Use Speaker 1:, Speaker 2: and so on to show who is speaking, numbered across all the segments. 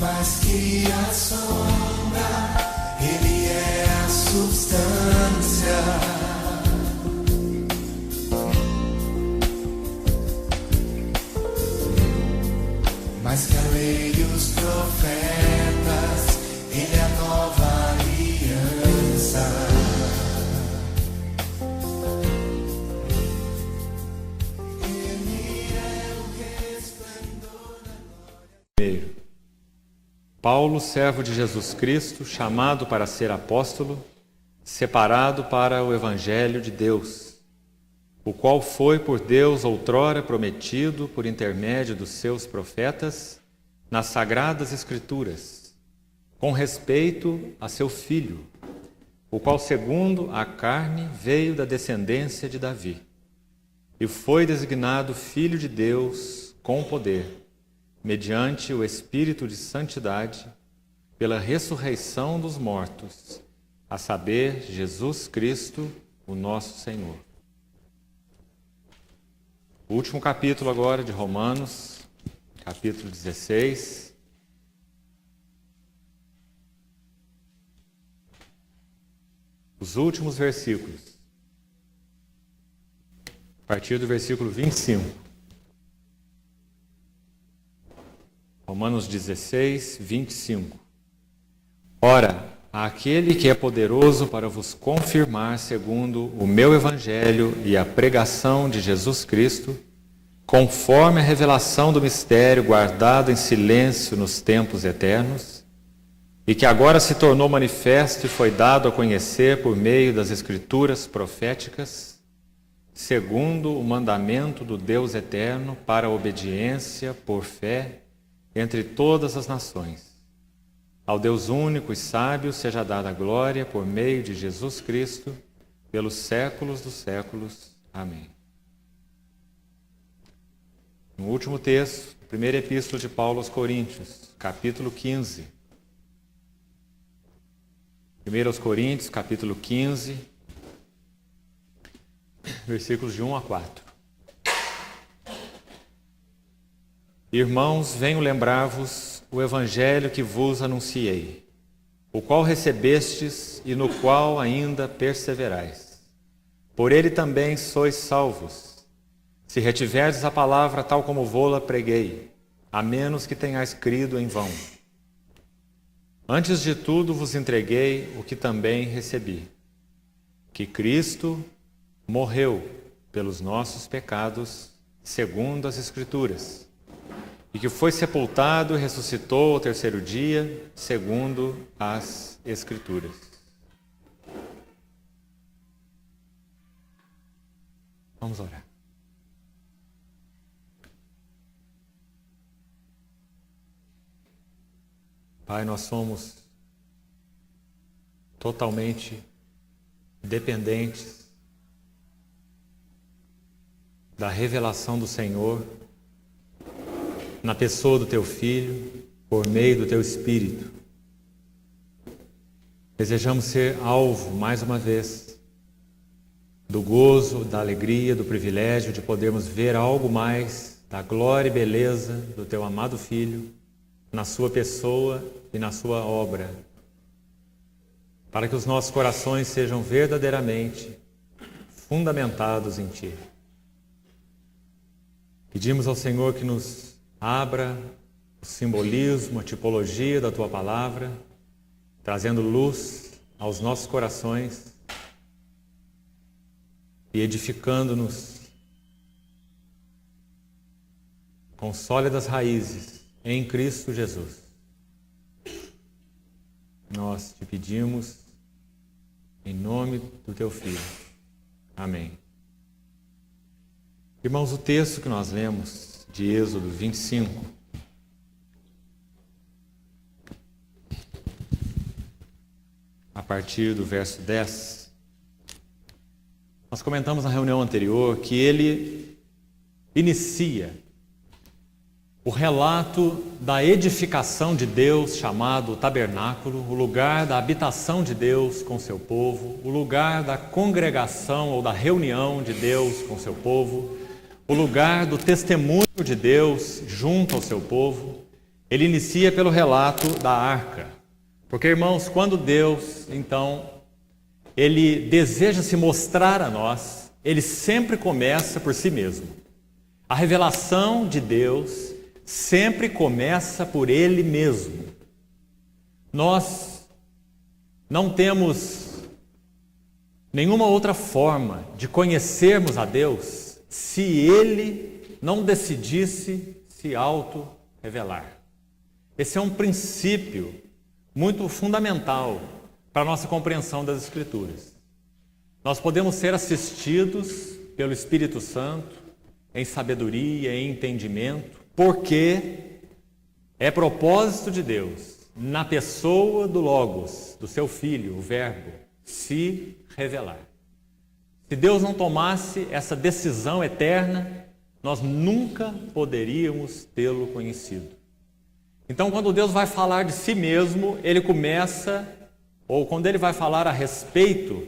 Speaker 1: Mais que a sombra, Ele é a substância. Mais que a lei e os profetas, Ele é a nova aliança. Ele é o resplendor da glória.
Speaker 2: Paulo, servo de Jesus Cristo, chamado para ser apóstolo, separado para o Evangelho de Deus, o qual foi por Deus outrora prometido por intermédio dos seus profetas nas sagradas Escrituras, com respeito a seu Filho, o qual, segundo a carne, veio da descendência de Davi, e foi designado Filho de Deus com poder, mediante o Espírito de Santidade, pela ressurreição dos mortos, a saber, Jesus Cristo, o nosso Senhor. O último capítulo agora de Romanos, capítulo 16. Os últimos versículos, a partir do versículo 25. Romanos 16, 25. Ora, aquele que é poderoso para vos confirmar segundo o meu evangelho e a pregação de Jesus Cristo, conforme a revelação do mistério guardado em silêncio nos tempos eternos, e que agora se tornou manifesto e foi dado a conhecer por meio das Escrituras proféticas, segundo o mandamento do Deus eterno para a obediência por fé entre todas as nações. Ao Deus único e sábio seja dada a glória por meio de Jesus Cristo, pelos séculos dos séculos. Amém. No último texto, primeira epístola de Paulo aos Coríntios, capítulo 15. 1 aos Coríntios, capítulo 15, versículos de 1 a 4. Irmãos, venho lembrar-vos o evangelho que vos anunciei, o qual recebestes e no qual ainda perseverais. Por ele também sois salvos, se retiverdes a palavra tal como vô-la preguei, a menos que tenhais crido em vão. Antes de tudo vos entreguei o que também recebi, que Cristo morreu pelos nossos pecados, segundo as Escrituras, e que foi sepultado e ressuscitou ao terceiro dia, segundo as Escrituras. Vamos orar. Pai, nós somos totalmente dependentes da revelação do Senhor na pessoa do Teu Filho, por meio do Teu Espírito. Desejamos ser alvo, mais uma vez, do gozo, da alegria, do privilégio de podermos ver algo mais da glória e beleza do Teu amado Filho, na Sua pessoa e na Sua obra, para que os nossos corações sejam verdadeiramente fundamentados em Ti. Pedimos ao Senhor que nos abra o simbolismo, a tipologia da Tua Palavra, trazendo luz aos nossos corações e edificando-nos com sólidas raízes em Cristo Jesus. Nós te pedimos em nome do Teu Filho. Amém. Irmãos, o texto que nós lemos de Êxodo 25, a partir do verso 10, nós comentamos na reunião anterior que ele inicia o relato da edificação de Deus, chamado tabernáculo, o lugar da habitação de Deus com seu povo, o lugar da congregação ou da reunião de Deus com seu povo, o lugar do testemunho de Deus junto ao seu povo, ele inicia pelo relato da arca. Porque, irmãos, quando Deus, então, ele deseja se mostrar a nós, ele sempre começa por si mesmo. A revelação de Deus sempre começa por ele mesmo. Nós não temos nenhuma outra forma de conhecermos a Deus se ele não decidisse se auto-revelar. Esse é um princípio muito fundamental para a nossa compreensão das Escrituras. Nós podemos ser assistidos pelo Espírito Santo em sabedoria, em entendimento, porque é propósito de Deus, na pessoa do Logos, do seu Filho, o Verbo, se revelar. Se Deus não tomasse essa decisão eterna, nós nunca poderíamos tê-lo conhecido. Então, quando Deus vai falar de si mesmo, ele começa, ou quando ele vai falar a respeito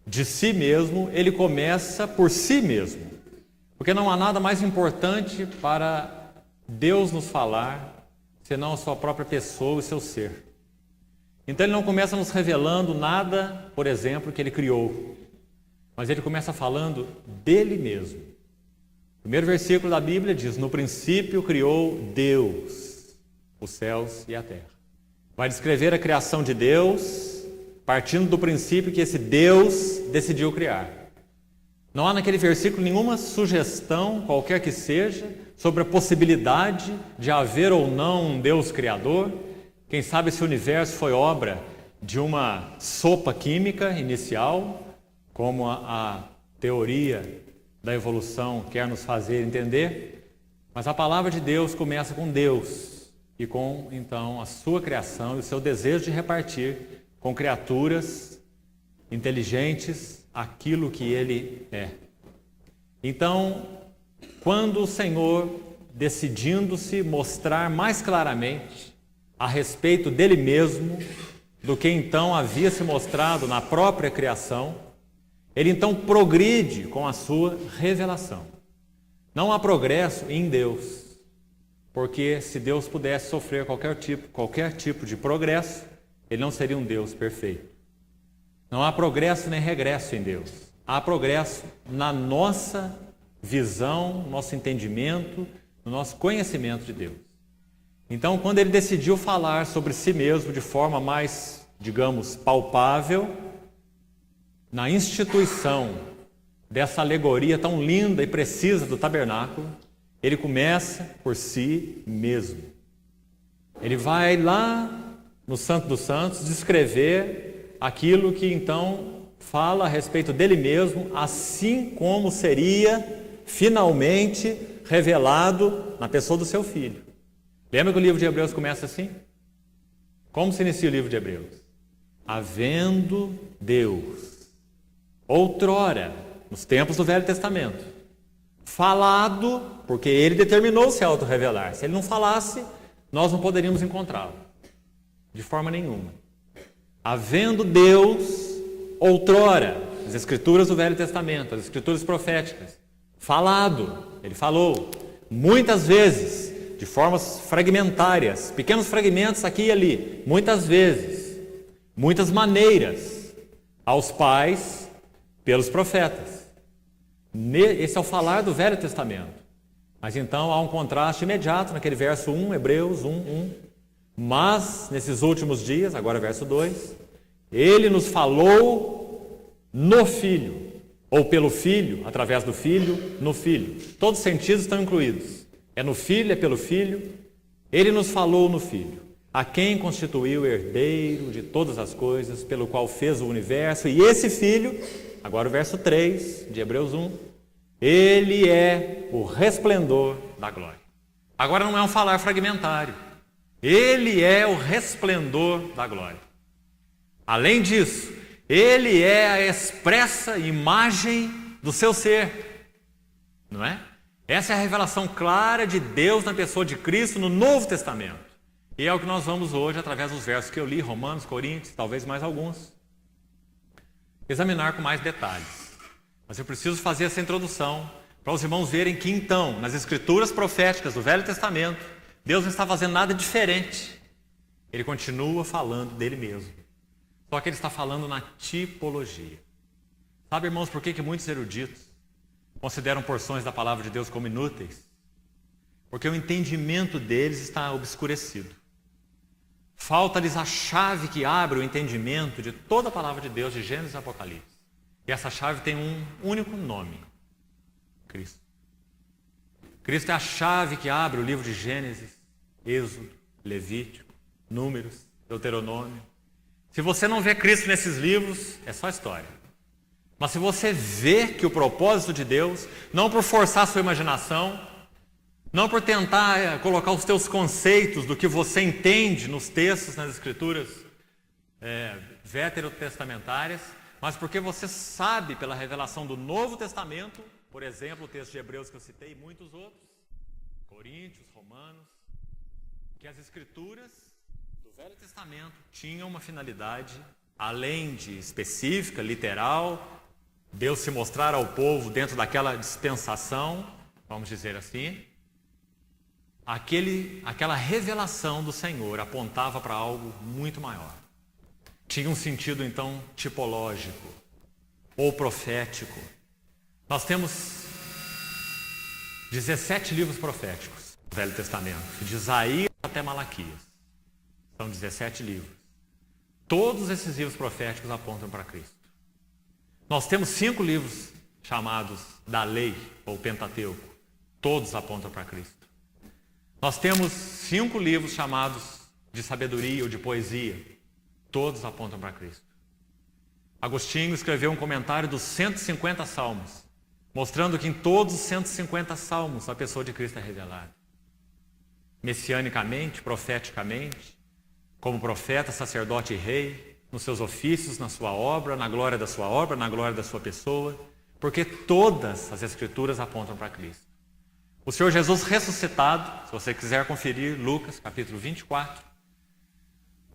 Speaker 2: de si mesmo, ele começa por si mesmo. Porque não há nada mais importante para Deus nos falar, senão a sua própria pessoa e o seu ser. Então ele não começa nos revelando nada, por exemplo, que ele criou, mas ele começa falando dele mesmo. O primeiro versículo da Bíblia diz: no princípio criou Deus os céus e a terra. Vai descrever a criação de Deus, partindo do princípio que esse Deus decidiu criar. Não há naquele versículo nenhuma sugestão, qualquer que seja, sobre a possibilidade de haver ou não um Deus criador. Quem sabe esse universo foi obra de uma sopa química inicial, como a teoria da evolução quer nos fazer entender. Mas a palavra de Deus começa com Deus e com, então, a sua criação e o seu desejo de repartir com criaturas inteligentes aquilo que ele é. Então, quando o Senhor, decidindo-se mostrar mais claramente a respeito dele mesmo, do que então havia se mostrado na própria criação, ele então progride com a sua revelação. Não há progresso em Deus, porque se Deus pudesse sofrer qualquer tipo de progresso, ele não seria um Deus perfeito. Não há progresso nem regresso em Deus. Há progresso na nossa visão, no nosso entendimento, no nosso conhecimento de Deus. Então, quando ele decidiu falar sobre si mesmo de forma mais, digamos, palpável, na instituição dessa alegoria tão linda e precisa do tabernáculo, ele começa por si mesmo. Ele vai lá no Santo dos Santos descrever aquilo que então fala a respeito dele mesmo, assim como seria finalmente revelado na pessoa do seu Filho. Lembra que o livro de Hebreus começa assim? Como se inicia o livro de Hebreus? Havendo Deus, outrora, nos tempos do Velho Testamento, falado, porque ele determinou se auto-revelar. Se ele não falasse, nós não poderíamos encontrá-lo, de forma nenhuma. Havendo Deus, outrora, as Escrituras do Velho Testamento, as Escrituras proféticas, falado, ele falou, muitas vezes, de formas fragmentárias, pequenos fragmentos aqui e ali, muitas vezes, muitas maneiras, aos pais, pelos profetas. Esse é o falar do Velho Testamento. Mas então há um contraste imediato naquele verso 1, Hebreus 1. Mas, nesses últimos dias, agora verso 2, ele nos falou no Filho, ou pelo Filho, através do Filho, no Filho. Todos os sentidos estão incluídos. É no Filho, é pelo Filho. Ele nos falou no Filho, a quem constituiu herdeiro de todas as coisas, pelo qual fez o universo. E esse Filho, agora o verso 3 de Hebreus 1, ele é o resplendor da glória. Agora não é um falar fragmentário. Ele é o resplendor da glória. Além disso, ele é a expressa imagem do seu ser. Não é? Essa é a revelação clara de Deus na pessoa de Cristo no Novo Testamento. E é o que nós vamos hoje, através dos versos que eu li, Romanos, Coríntios, talvez mais alguns, examinar com mais detalhes. Mas eu preciso fazer essa introdução para os irmãos verem que então, nas Escrituras proféticas do Velho Testamento, Deus não está fazendo nada diferente. Ele continua falando dele mesmo. Só que ele está falando na tipologia. Sabe, irmãos, por que muitos eruditos consideram porções da palavra de Deus como inúteis? Porque o entendimento deles está obscurecido. Falta-lhes a chave que abre o entendimento de toda a palavra de Deus, de Gênesis e Apocalipse. E essa chave tem um único nome: Cristo. Cristo é a chave que abre o livro de Gênesis, Êxodo, Levítico, Números, Deuteronômio. Se você não vê Cristo nesses livros, é só história. Mas se você vê que o propósito de Deus, não por forçar a sua imaginação, não por tentar colocar os teus conceitos do que você entende nos textos, nas escrituras veterotestamentárias, mas porque você sabe pela revelação do Novo Testamento, por exemplo, o texto de Hebreus que eu citei e muitos outros, Coríntios, Romanos, que as escrituras do Velho Testamento tinham uma finalidade, além de específica, literal, Deus se mostrar ao povo dentro daquela dispensação, vamos dizer assim, aquela revelação do Senhor apontava para algo muito maior. Tinha um sentido, então, tipológico ou profético. Nós temos 17 livros proféticos do Velho Testamento, de Isaías até Malaquias. São 17 livros. Todos esses livros proféticos apontam para Cristo. Nós temos 5 livros chamados da lei, ou Pentateuco. Todos apontam para Cristo. Nós temos 5 livros chamados de sabedoria ou de poesia. Todos apontam para Cristo. Agostinho escreveu um comentário dos 150 salmos, mostrando que em todos os 150 salmos a pessoa de Cristo é revelada. Messianicamente, profeticamente, como profeta, sacerdote e rei, nos seus ofícios, na sua obra, na glória da sua obra, na glória da sua pessoa, porque todas as escrituras apontam para Cristo. O Senhor Jesus ressuscitado, se você quiser conferir, Lucas capítulo 24,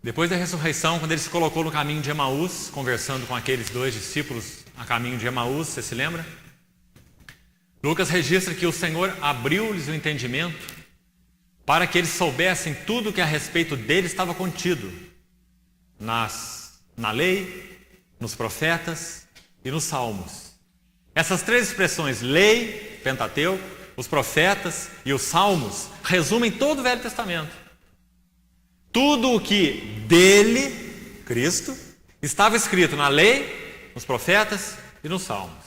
Speaker 2: depois da ressurreição, quando ele se colocou no caminho de Emaús, conversando com aqueles 2 discípulos a caminho de Emaús, você se lembra? Lucas registra que o Senhor abriu-lhes o entendimento para que eles soubessem tudo que a respeito dele estava contido na lei, nos profetas e nos salmos. Essas 3 expressões, lei, Pentateuco, os profetas e os salmos, resumem todo o Velho Testamento. Tudo o que dele, Cristo, estava escrito na lei, nos profetas e nos salmos.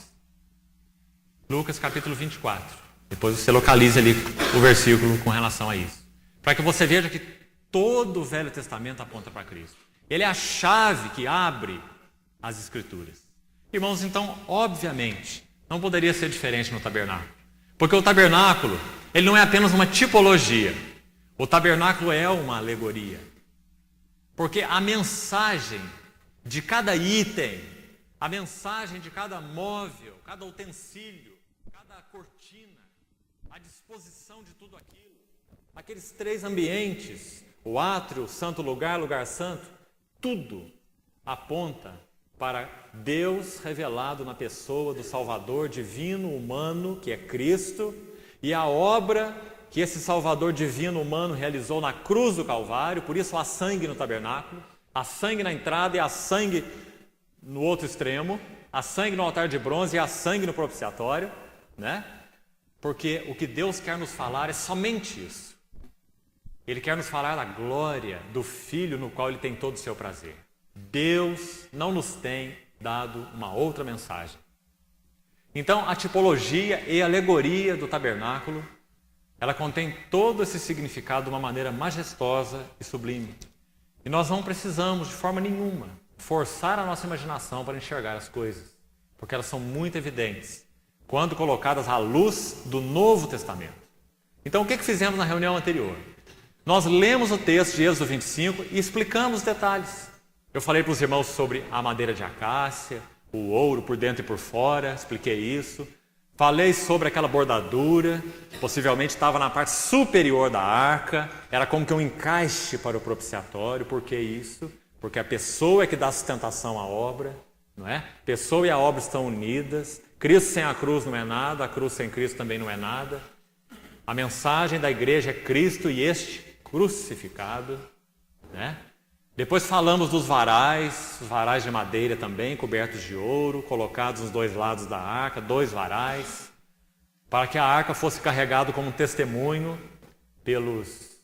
Speaker 2: Lucas capítulo 24. Depois você localiza ali o versículo com relação a isso. Para que você veja que todo o Velho Testamento aponta para Cristo. Ele é a chave que abre as Escrituras. Irmãos, então, obviamente, não poderia ser diferente no tabernáculo. Porque o tabernáculo, ele não é apenas uma tipologia. O tabernáculo é uma alegoria. Porque a mensagem de cada item, a mensagem de cada móvel, cada utensílio, cada cortina, a disposição de tudo aquilo, aqueles 3 ambientes, o átrio, o santo lugar, lugar santo, tudo aponta para Deus revelado na pessoa do Salvador divino, humano, que é Cristo, e a obra que esse Salvador divino, humano, realizou na cruz do Calvário. Por isso há sangue no tabernáculo, há sangue na entrada e há sangue no outro extremo, há sangue no altar de bronze e há sangue no propiciatório, né? Porque o que Deus quer nos falar é somente isso. Ele quer nos falar da glória do Filho no qual Ele tem todo o seu prazer. Deus não nos tem dado uma outra mensagem. Então, a tipologia e a alegoria do tabernáculo, ela contém todo esse significado de uma maneira majestosa e sublime. E nós não precisamos, de forma nenhuma, forçar a nossa imaginação para enxergar as coisas, porque elas são muito evidentes quando colocadas à luz do Novo Testamento. Então, o que fizemos na reunião anterior? Nós lemos o texto de Êxodo 25 e explicamos os detalhes. Eu falei para os irmãos sobre a madeira de acácia, o ouro por dentro e por fora, expliquei isso. Falei sobre aquela bordadura, possivelmente estava na parte superior da arca, era como que um encaixe para o propiciatório. Por que isso? Porque a pessoa é que dá sustentação à obra, não é? A pessoa e a obra estão unidas. Cristo sem a cruz não é nada, a cruz sem Cristo também não é nada. A mensagem da igreja é Cristo e este crucificado, né? Depois falamos dos varais, os varais de madeira também, cobertos de ouro, colocados nos dois lados da arca, 2 varais, para que a arca fosse carregada como um testemunho pelos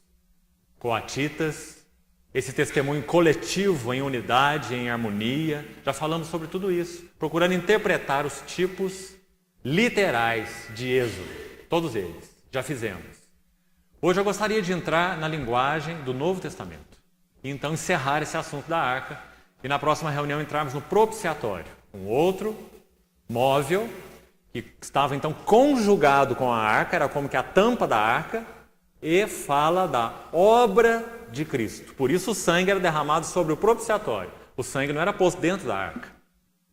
Speaker 2: coatitas, esse testemunho coletivo em unidade, em harmonia. Já falamos sobre tudo isso, procurando interpretar os tipos literais de Êxodo, todos eles, já fizemos. Hoje eu gostaria de entrar na linguagem do Novo Testamento. E então encerrar esse assunto da arca e na próxima reunião entrarmos no propiciatório, um outro móvel que estava então conjugado com a arca, era como que a tampa da arca, e fala da obra de Cristo. Por isso o sangue era derramado sobre o propiciatório. O sangue não era posto dentro da arca.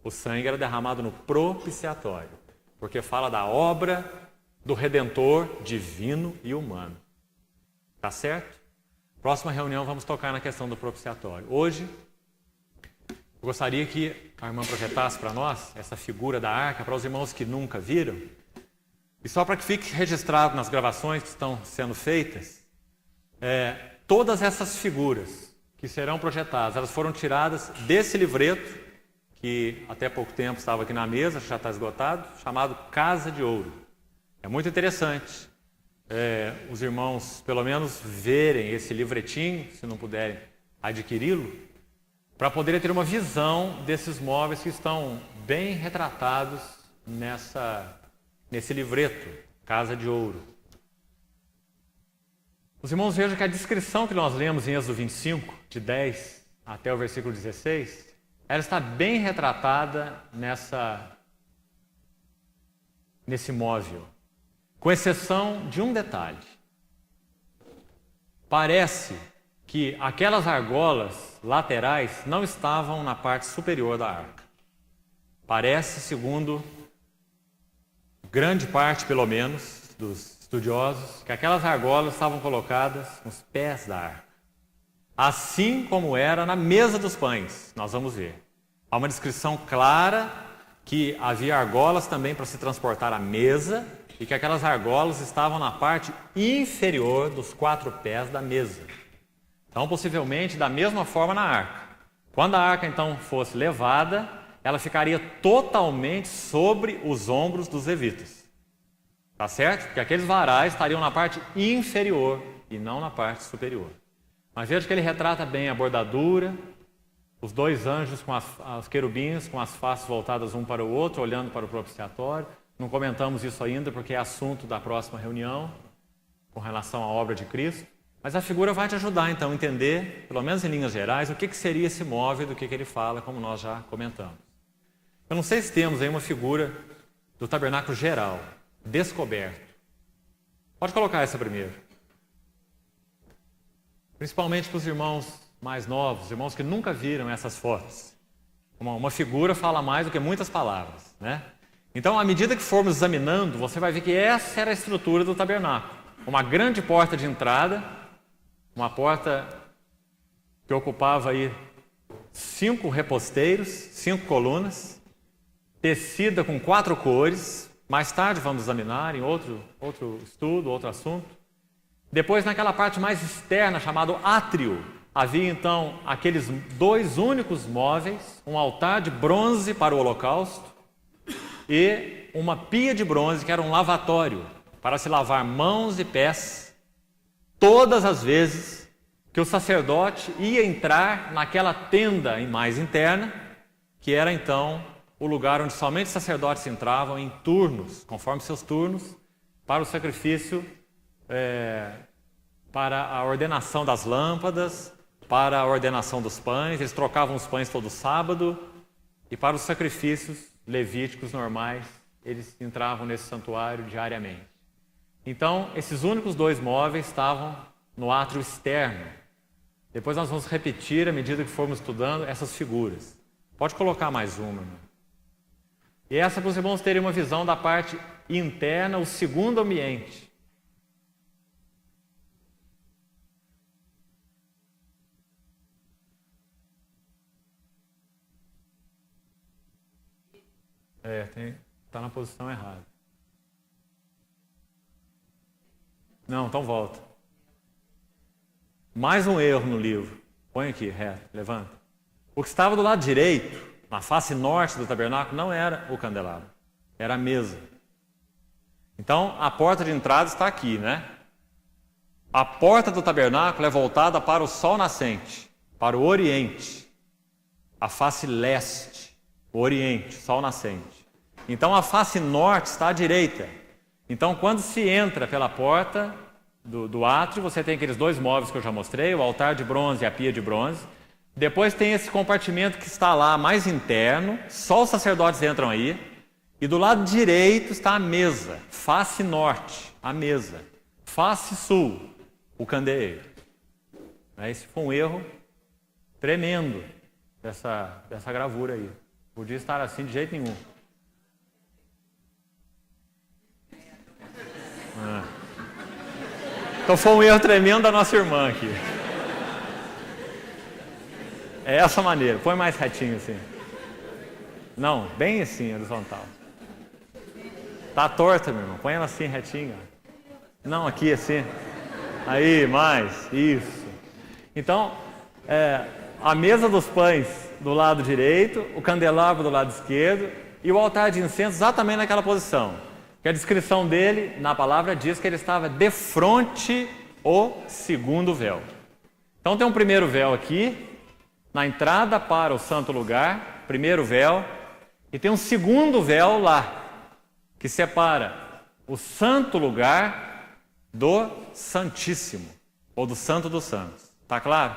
Speaker 2: O sangue era derramado no propiciatório, porque fala da obra do Redentor divino e humano. Tá certo? Próxima reunião vamos tocar na questão do propiciatório. Hoje, eu gostaria que a irmã projetasse para nós essa figura da arca, para os irmãos que nunca viram. E só para que fique registrado nas gravações que estão sendo feitas, todas essas figuras que serão projetadas, elas foram tiradas desse livreto, que até pouco tempo estava aqui na mesa, já está esgotado, chamado Casa de Ouro. É muito interessante. Os irmãos, pelo menos, verem esse livretinho, se não puderem adquiri-lo, para poderem ter uma visão desses móveis que estão bem retratados nesse livreto, Casa de Ouro. Os irmãos vejam que a descrição que nós lemos em Êxodo 25, de 10 até o versículo 16, ela está bem retratada nesse móvel. Com exceção de um detalhe. Parece que aquelas argolas laterais não estavam na parte superior da arca. Parece, segundo grande parte, pelo menos, dos estudiosos, que aquelas argolas estavam colocadas nos pés da arca. Assim como era na mesa dos pães, nós vamos ver. Há uma descrição clara que havia argolas também para se transportar à mesa, e que aquelas argolas estavam na parte inferior dos 4 pés da mesa. Então, possivelmente, da mesma forma na arca. Quando a arca, então, fosse levada, ela ficaria totalmente sobre os ombros dos levitas. Tá certo? Porque aqueles varais estariam na parte inferior e não na parte superior. Mas veja que ele retrata bem a bordadura, os 2 anjos com os querubins com as faces voltadas um para o outro, olhando para o propiciatório. Não comentamos isso ainda porque é assunto da próxima reunião, com relação à obra de Cristo. Mas a figura vai te ajudar, então, a entender, pelo menos em linhas gerais, o que seria esse móvel, do que ele fala, como nós já comentamos. Eu não sei se temos aí uma figura do tabernáculo geral, descoberto. Pode colocar essa primeiro. Principalmente para os irmãos mais novos, irmãos que nunca viram essas fotos. Uma figura fala mais do que muitas palavras, né? Então, à medida que formos examinando, você vai ver que essa era a estrutura do tabernáculo. Uma grande porta de entrada, uma porta que ocupava aí 5 reposteiros, 5 colunas, tecida com 4 cores. Mais tarde vamos examinar em outro estudo, outro assunto. Depois, naquela parte mais externa, chamado átrio, havia então aqueles 2 únicos móveis, um altar de bronze para o holocausto, e uma pia de bronze, que era um lavatório, para se lavar mãos e pés, todas as vezes que o sacerdote ia entrar naquela tenda mais interna, que era então o lugar onde somente os sacerdotes entravam em turnos, conforme seus turnos, para o sacrifício, para a ordenação das lâmpadas, para a ordenação dos pães. Eles trocavam os pães todo sábado, e para os sacrifícios levíticos normais, eles entravam nesse santuário diariamente. Então, esses únicos 2 móveis estavam no átrio externo. Depois nós vamos repetir, à medida que formos estudando, essas figuras. Pode colocar mais uma, irmão. E essa para os irmãos terem uma visão da parte interna, o segundo ambiente. Está na posição errada. Não, então volta. Mais um erro no livro. Põe aqui, levanta. O que estava do lado direito, na face norte do tabernáculo, não era o candelabro, era a mesa. Então, a porta de entrada está aqui, né? A porta do tabernáculo é voltada para o sol nascente, para o oriente. A face leste, o oriente, sol nascente. Então, a face norte está à direita. Então, quando se entra pela porta do átrio, você tem aqueles dois móveis que eu já mostrei, o altar de bronze e a pia de bronze. Depois tem esse compartimento que está lá mais interno, só os sacerdotes entram aí. E do lado direito está a mesa, face norte, a mesa. Face sul, o candeeiro. Esse foi um erro tremendo dessa gravura aí. Podia estar assim de jeito nenhum. Então foi um erro tremendo da nossa irmã aqui. É essa maneira, põe mais retinho assim. Não, bem assim, horizontal. Tá torta, meu irmão, põe ela assim retinha. Não, aqui assim. Aí, mais, isso. Então, a mesa dos pães do lado direito, o candelabro do lado esquerdo e o altar de incenso exatamente naquela posição. Que a descrição dele, na palavra, diz que ele estava defronte o segundo véu. Então tem um primeiro véu aqui, na entrada para o santo lugar, primeiro véu, e tem um segundo véu lá, que separa o santo lugar do santíssimo, ou do santo dos santos. Está claro?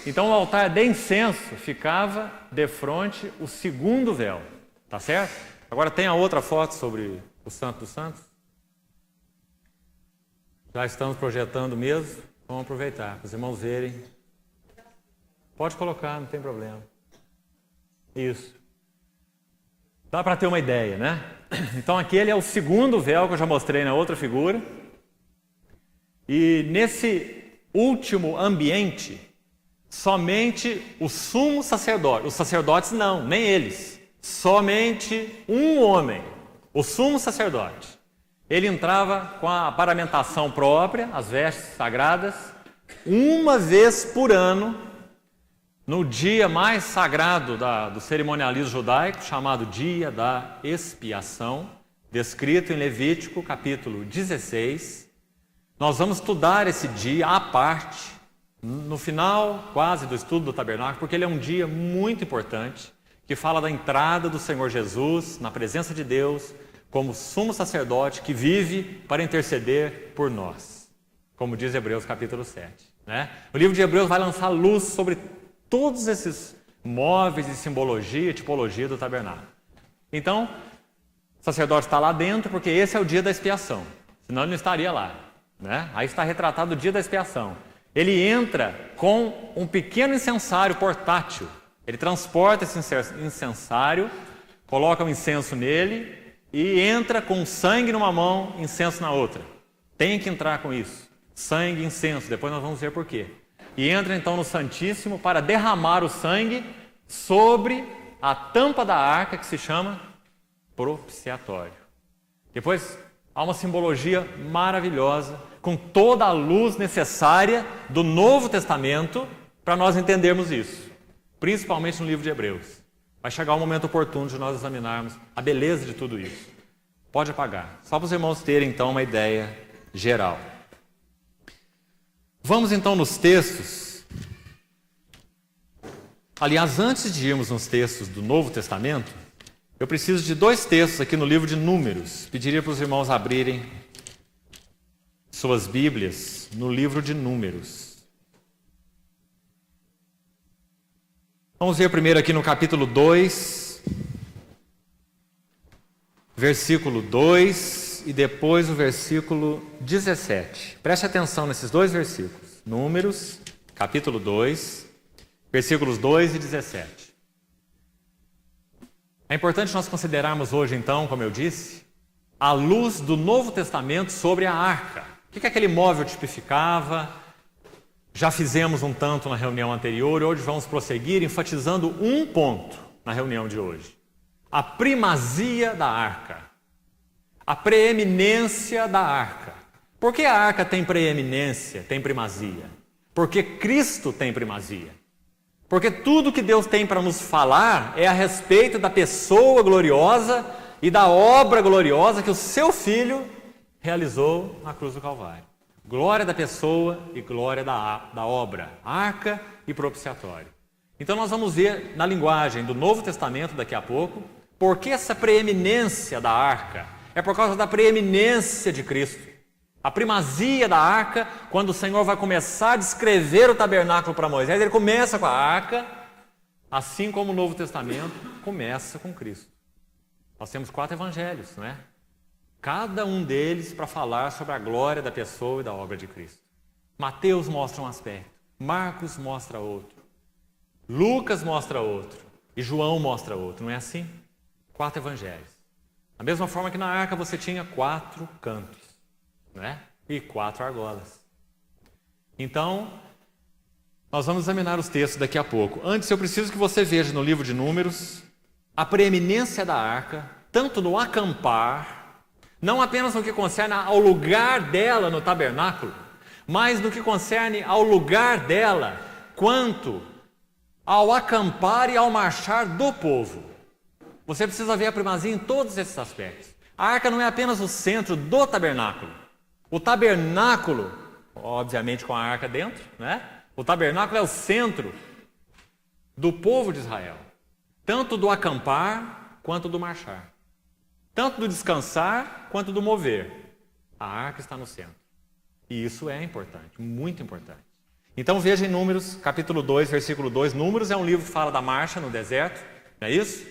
Speaker 2: Então o altar de incenso ficava defronte o segundo véu. Tá certo? Agora tem a outra foto sobre o santo dos santos. Já estamos projetando mesmo. Vamos aproveitar para os irmãos verem. Pode colocar, não tem problema. Isso. Dá para ter uma ideia, né? Então aquele é o segundo véu que eu já mostrei na outra figura. E nesse último ambiente, somente o sumo sacerdote, os sacerdotes não, nem eles, somente um homem, o sumo sacerdote. Ele entrava com a paramentação própria, as vestes sagradas, uma vez por ano, no dia mais sagrado do cerimonialismo judaico, chamado Dia da Expiação, descrito em Levítico, capítulo 16. Nós vamos estudar esse dia à parte, no final quase do estudo do tabernáculo, porque ele é um dia muito importante, que fala da entrada do Senhor Jesus na presença de Deus, como sumo sacerdote que vive para interceder por nós, como diz Hebreus capítulo 7. Né? O livro de Hebreus vai lançar luz sobre todos esses móveis e simbologia e tipologia do tabernáculo. Então, o sacerdote está lá dentro porque esse é o dia da expiação, senão ele não estaria lá. Né? Aí está retratado o dia da expiação. Ele entra com um pequeno incensário portátil. Ele transporta esse incensário, coloca o incenso nele e entra com sangue numa mão, incenso na outra. Tem que entrar com isso. Sangue e incenso, depois nós vamos ver por quê. E entra então no Santíssimo para derramar o sangue sobre a tampa da arca que se chama propiciatório. Depois há uma simbologia maravilhosa, com toda a luz necessária do Novo Testamento para nós entendermos isso, principalmente no livro de Hebreus. Vai chegar o momento oportuno de nós examinarmos a beleza de tudo isso. Pode apagar, só para os irmãos terem então uma ideia geral. Vamos então nos textos. Aliás, antes de irmos nos textos do Novo Testamento, eu preciso de dois textos aqui no livro de Números. Pediria para os irmãos abrirem suas Bíblias no livro de Números. Vamos ver primeiro aqui no capítulo 2, versículo 2 e depois o versículo 17. Preste atenção nesses dois versículos. Números, capítulo 2, versículos 2 e 17. É importante nós considerarmos hoje, então, como eu disse, a luz do Novo Testamento sobre a arca. O que aquele móvel tipificava? Já fizemos um tanto na reunião anterior e hoje vamos prosseguir enfatizando um ponto na reunião de hoje. A primazia da arca. A preeminência da arca. Por que a arca tem preeminência, tem primazia? Porque Cristo tem primazia. Porque tudo que Deus tem para nos falar é a respeito da pessoa gloriosa e da obra gloriosa que o seu Filho realizou na cruz do Calvário. Glória da pessoa e glória da obra, arca e propiciatório. Então nós vamos ver na linguagem do Novo Testamento daqui a pouco, por que essa preeminência da arca? É por causa da preeminência de Cristo. A primazia da arca, quando o Senhor vai começar a descrever o tabernáculo para Moisés, ele começa com a arca, assim como o Novo Testamento começa com Cristo. Nós temos 4 evangelhos, não é? Cada um deles para falar sobre a glória da pessoa e da obra de Cristo. Mateus mostra um aspecto, Marcos mostra outro, Lucas mostra outro e João mostra outro, não é assim? 4 evangelhos. Da mesma forma que na arca você tinha 4 cantos, não é? E 4 argolas. Então, nós vamos examinar os textos daqui a pouco. Antes, eu preciso que você veja no livro de Números a preeminência da arca, tanto no acampar, não apenas no que concerne ao lugar dela no tabernáculo, mas no que concerne ao lugar dela, quanto ao acampar e ao marchar do povo. Você precisa ver a primazia em todos esses aspectos. A arca não é apenas o centro do tabernáculo. O tabernáculo, obviamente com a arca dentro, né? O tabernáculo é o centro do povo de Israel, tanto do acampar quanto do marchar. Tanto do descansar quanto do mover. A arca está no centro. E isso é importante, muito importante. Então veja em Números, capítulo 2, versículo 2. Números é um livro que fala da marcha no deserto, não é isso?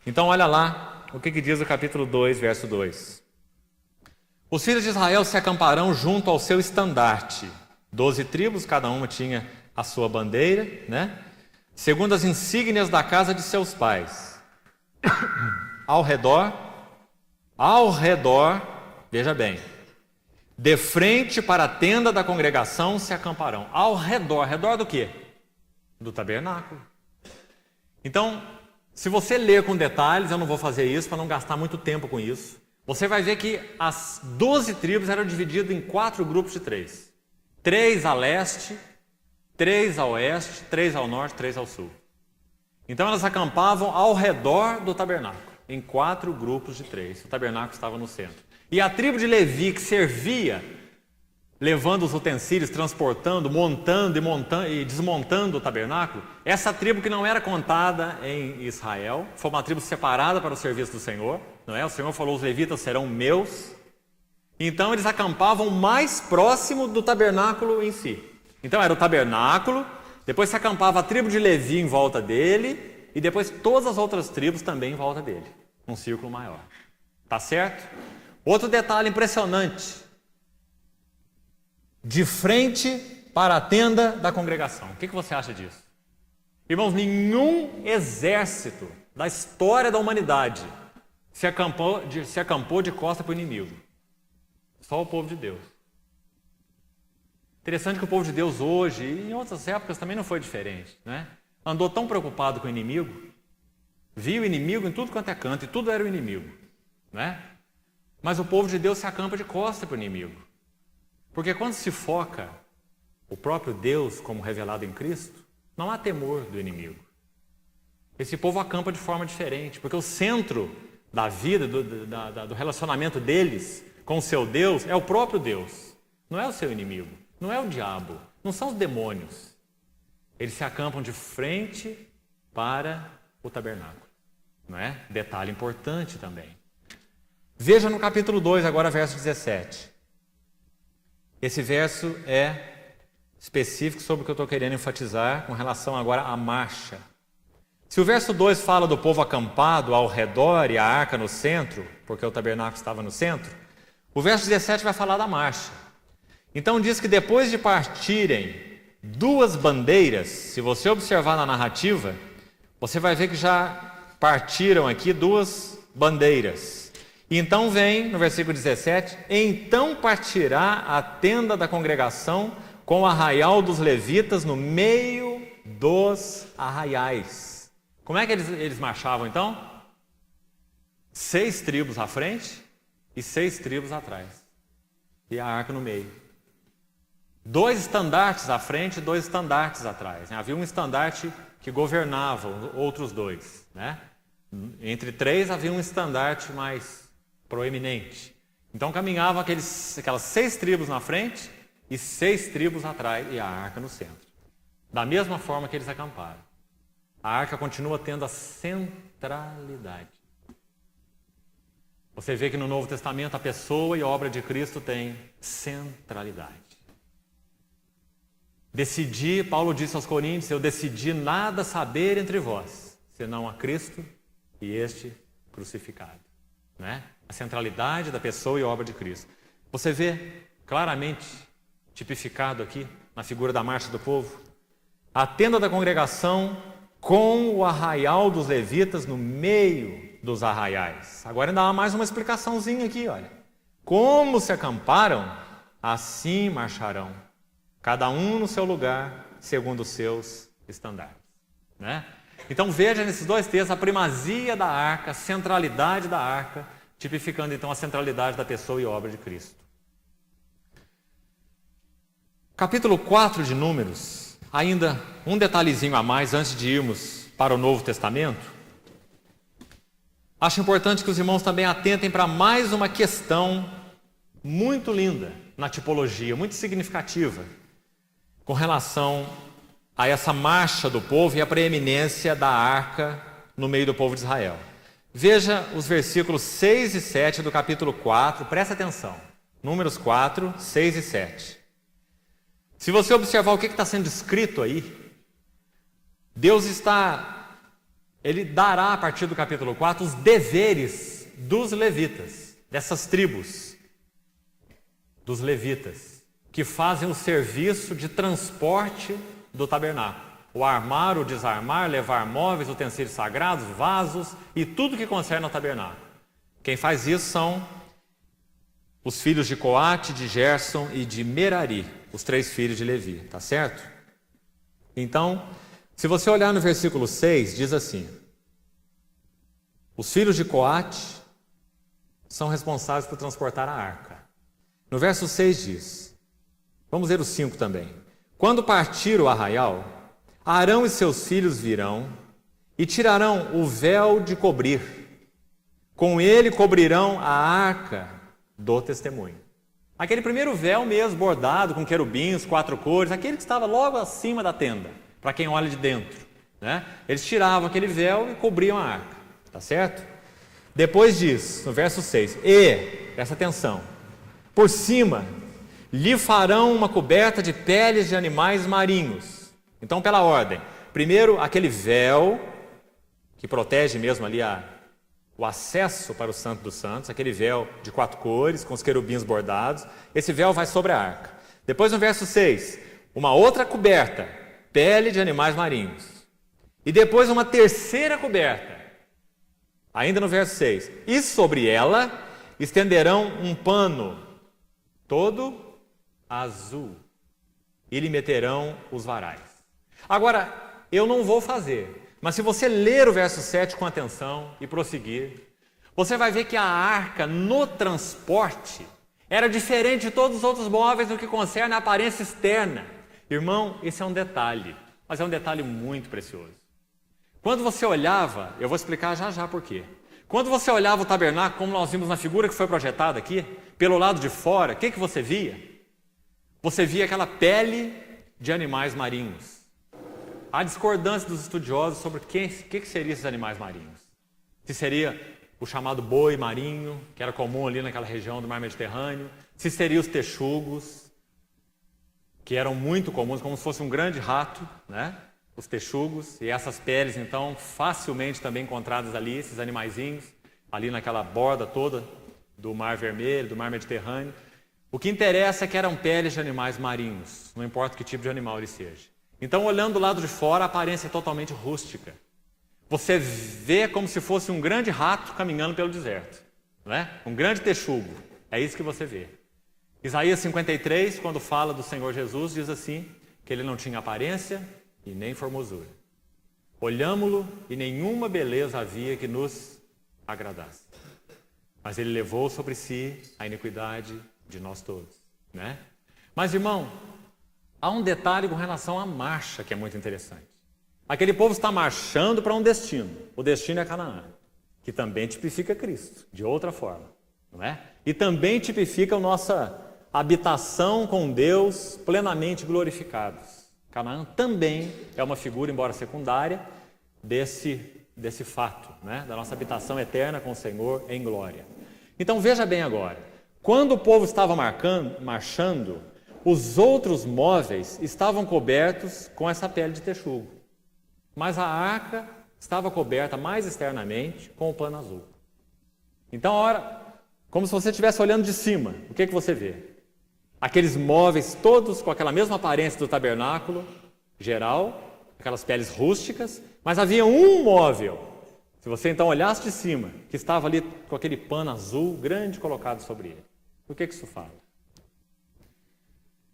Speaker 2: Então olha lá o que diz o capítulo 2, verso 2. Os filhos de Israel se acamparão junto ao seu estandarte. 12 tribos, cada uma tinha a sua bandeira, né? Segundo as insígnias da casa de seus pais. Ao redor, veja bem, de frente para a tenda da congregação se acamparão. Ao redor, redor do quê? Do tabernáculo. Então, se você ler com detalhes, eu não vou fazer isso para não gastar muito tempo com isso, você vai ver que as 12 tribos eram divididas em 4 grupos de 3. 3 a leste, 3 a oeste, 3 ao norte, 3 ao sul. Então elas acampavam ao redor do tabernáculo, em 4 grupos de 3. O tabernáculo estava no centro. E a tribo de Levi, que servia, levando os utensílios, transportando, montando e desmontando o tabernáculo, essa tribo que não era contada em Israel, foi uma tribo separada para o serviço do Senhor, não é? O Senhor falou, os levitas serão meus. Então eles acampavam mais próximo do tabernáculo em si. Então era o tabernáculo, depois se acampava a tribo de Levi em volta dele, e depois todas as outras tribos também em volta dele, num círculo maior. Tá certo? Outro detalhe impressionante. De frente para a tenda da congregação. O que você acha disso? Irmãos, nenhum exército da história da humanidade se acampou de costa para o inimigo. Só o povo de Deus. Interessante que o povo de Deus hoje, e em outras épocas também não foi diferente, né? Andou tão preocupado com o inimigo, viu o inimigo em tudo quanto é canto, e tudo era o inimigo, né? Mas o povo de Deus se acampa de costa para o inimigo. Porque quando se foca o próprio Deus como revelado em Cristo, não há temor do inimigo. Esse povo acampa de forma diferente, porque o centro da vida, do relacionamento deles com o seu Deus é o próprio Deus. Não é o seu inimigo, não é o diabo, não são os demônios. Eles se acampam de frente para o tabernáculo, não é? Detalhe importante também. Veja no capítulo 2, agora verso 17. Esse verso é específico sobre o que eu estou querendo enfatizar com relação agora à marcha. Se o verso 2 fala do povo acampado ao redor e a arca no centro, porque o tabernáculo estava no centro, o verso 17 vai falar da marcha. Então diz que depois de partirem 2 bandeiras, se você observar na narrativa, você vai ver que já partiram aqui 2 bandeiras. Então vem, no versículo 17, então partirá a tenda da congregação com o arraial dos levitas no meio dos arraiais. Como é que eles marchavam então? 6 tribos à frente e 6 tribos atrás. e a arca no meio. 2 estandartes à frente e 2 estandartes atrás. Né? Havia um estandarte que governava outros 2. Né? Entre 3 havia um estandarte mais proeminente. Então caminhavam aquelas 6 tribos na frente e 6 tribos atrás e a arca no centro. Da mesma forma que eles acamparam. A arca continua tendo a centralidade. Você vê que no Novo Testamento a pessoa e a obra de Cristo têm centralidade. Paulo disse aos Coríntios, eu decidi nada saber entre vós, senão a Cristo e este crucificado. Né? A centralidade da pessoa e a obra de Cristo. Você vê claramente tipificado aqui na figura da marcha do povo, a tenda da congregação com o arraial dos levitas no meio dos arraiais. Agora ainda há mais uma explicaçãozinha aqui, olha. Como se acamparam, assim marcharão, cada um no seu lugar, segundo os seus estandartes. Né? Então veja nesses 2 textos a primazia da arca, a centralidade da arca, tipificando então a centralidade da pessoa e obra de Cristo. Capítulo 4 de Números, ainda um detalhezinho a mais antes de irmos para o Novo Testamento. Acho importante que os irmãos também atentem para mais uma questão muito linda na tipologia, muito significativa, com relação a essa marcha do povo e a preeminência da arca no meio do povo de Israel. Veja os versículos 6 e 7 do capítulo 4, presta atenção. Números 4, 6 e 7. Se você observar o que está sendo escrito aí, Ele dará a partir do capítulo 4 os deveres dos levitas, dessas tribos, dos levitas, que fazem o serviço de transporte do tabernáculo. O armar, o desarmar, levar móveis, utensílios sagrados, vasos e tudo que concerne ao tabernáculo. Quem faz isso são os filhos de Coate, de Gerson e de Merari, os 3 filhos de Levi, tá certo? Então, se você olhar no versículo 6, diz assim: os filhos de Coate são responsáveis por transportar a arca. No verso 6 diz, vamos ler o 5 também. Quando partir o arraial, Arão e seus filhos virão e tirarão o véu de cobrir. Com ele cobrirão a arca do testemunho. Aquele primeiro véu mesmo, bordado com querubins, 4 cores, aquele que estava logo acima da tenda, para quem olha de dentro. Né? Eles tiravam aquele véu e cobriam a arca. Tá certo? Depois diz, no verso 6, presta atenção, por cima lhe farão uma coberta de peles de animais marinhos. Então, pela ordem, primeiro aquele véu, que protege mesmo ali o acesso para o Santo dos Santos, aquele véu de 4 cores, com os querubins bordados, esse véu vai sobre a arca. Depois no verso 6, uma outra coberta, pele de animais marinhos. E depois uma terceira coberta, ainda no verso 6, e sobre ela estenderão um pano todo azul e lhe meterão os varais. Agora, eu não vou fazer, mas se você ler o verso 7 com atenção e prosseguir, você vai ver que a arca no transporte era diferente de todos os outros móveis no que concerne a aparência externa. Irmão, esse é um detalhe, mas é um detalhe muito precioso. Quando você olhava, eu vou explicar já por quê. Quando você olhava o tabernáculo, como nós vimos na figura que foi projetada aqui, pelo lado de fora, o que você via? Você via aquela pele de animais marinhos. Há discordância dos estudiosos sobre o que seriam esses animais marinhos. Se seria o chamado boi marinho, que era comum ali naquela região do mar Mediterrâneo, se seriam os texugos, que eram muito comuns, como se fosse um grande rato, né? Os texugos, e essas peles, então, facilmente também encontradas ali, esses animaizinhos, ali naquela borda toda do Mar Vermelho, do Mar Mediterrâneo. O que interessa é que eram peles de animais marinhos, não importa que tipo de animal ele seja. Então, olhando do lado de fora, a aparência é totalmente rústica. Você vê como se fosse um grande rato caminhando pelo deserto, não é? Um grande texugo, é isso que você vê. Isaías 53, quando fala do Senhor Jesus, diz assim, que ele não tinha aparência e nem formosura. Olhámo-lo e nenhuma beleza havia que nos agradasse. Mas ele levou sobre si a iniquidade de nós todos. né? Mas, irmão, há um detalhe com relação à marcha que é muito interessante. Aquele povo está marchando para um destino. O destino é Canaã, que também tipifica Cristo, de outra forma, não é? E também tipifica a nossa habitação com Deus plenamente glorificados. Canaã também é uma figura, embora secundária, desse fato, né? Da nossa habitação eterna com o Senhor em glória. Então veja bem agora, quando o povo estava marchando, os outros móveis estavam cobertos com essa pele de texugo, mas a arca estava coberta mais externamente com o pano azul. Então, ora, como se você estivesse olhando de cima, o que você vê? Aqueles móveis todos com aquela mesma aparência do tabernáculo geral, aquelas peles rústicas, mas havia um móvel, se você então olhasse de cima, que estava ali com aquele pano azul grande colocado sobre ele. O que isso fala?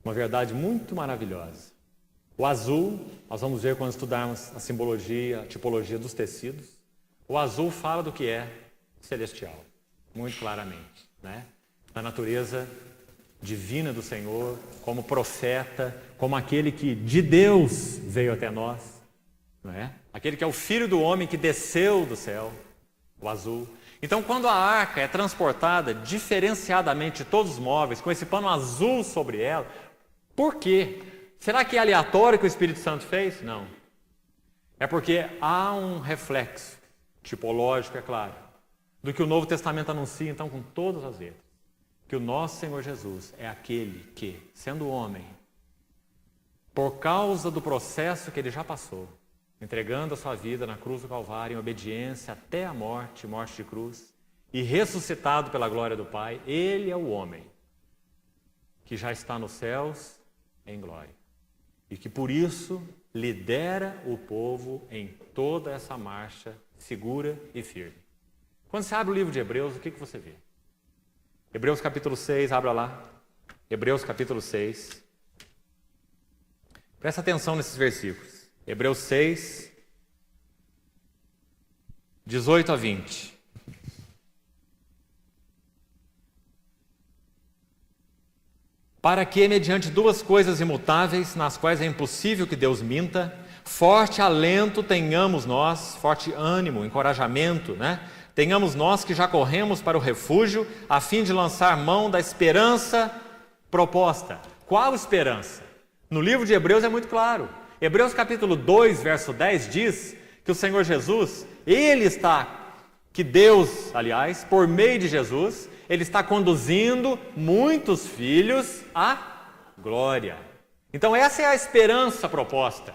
Speaker 2: Uma verdade muito maravilhosa. O azul, nós vamos ver quando estudarmos a simbologia, a tipologia dos tecidos, o azul fala do que é celestial, muito claramente, né? Da natureza divina do Senhor, como profeta, como aquele que de Deus veio até nós, não é? Aquele que é o Filho do homem que desceu do céu, o azul. Então, quando a arca é transportada diferenciadamente de todos os móveis, com esse pano azul sobre ela, por quê? Será que é aleatório que o Espírito Santo fez? Não. É porque há um reflexo tipológico, é claro, do que o Novo Testamento anuncia, então, com todas as letras. Que o nosso Senhor Jesus é aquele que, sendo homem, por causa do processo que ele já passou, entregando a sua vida na cruz do Calvário, em obediência até a morte, morte de cruz, e ressuscitado pela glória do Pai, ele é o homem que já está nos céus em glória. E que por isso lidera o povo em toda essa marcha segura e firme. Quando você abre o livro de Hebreus, o que você vê? Hebreus capítulo 6, abra lá. Hebreus capítulo 6. Presta atenção nesses versículos. Hebreus 6, 18 a 20. Para que, mediante duas coisas imutáveis, nas quais é impossível que Deus minta, forte alento tenhamos nós, forte ânimo, encorajamento, né? Tenhamos nós que já corremos para o refúgio, a fim de lançar mão da esperança proposta. Qual esperança? No livro de Hebreus é muito claro. Hebreus capítulo 2, verso 10 diz que o Senhor Jesus, que Deus, aliás, por meio de Jesus, ele está conduzindo muitos filhos à glória. Então essa é a esperança proposta,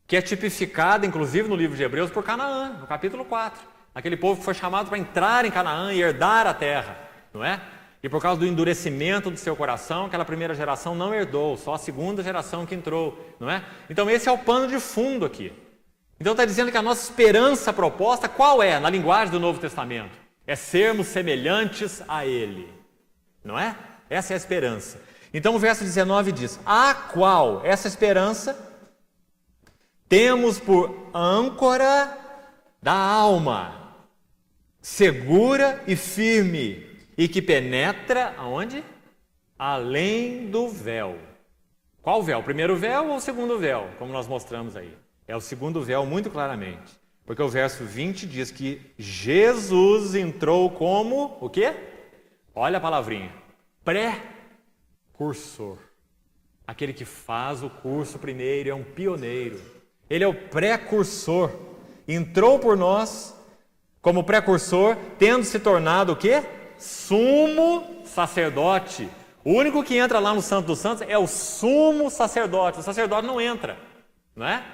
Speaker 2: que é tipificada, inclusive, no livro de Hebreus por Canaã, no capítulo 4. Aquele povo que foi chamado para entrar em Canaã e herdar a terra, não é? E por causa do endurecimento do seu coração, aquela primeira geração não herdou, só a segunda geração que entrou, não é? Então esse é o pano de fundo aqui. Então está dizendo que a nossa esperança proposta, qual é? Na linguagem do Novo Testamento. É sermos semelhantes a Ele, não é? Essa é a esperança. Então o verso 19 diz, a qual essa esperança temos por âncora da alma, segura e firme, e que penetra, aonde? Além do véu. Qual véu? O primeiro véu ou o segundo véu? Como nós mostramos aí. É o segundo véu muito claramente. Porque o verso 20 diz que Jesus entrou como, o quê? Olha a palavrinha. Precursor. Aquele que faz o curso primeiro, é um pioneiro. Ele é o precursor. Entrou por nós como precursor, tendo se tornado o quê? Sumo sacerdote. O único que entra lá no Santo dos Santos é o sumo sacerdote. O sacerdote não entra, não é?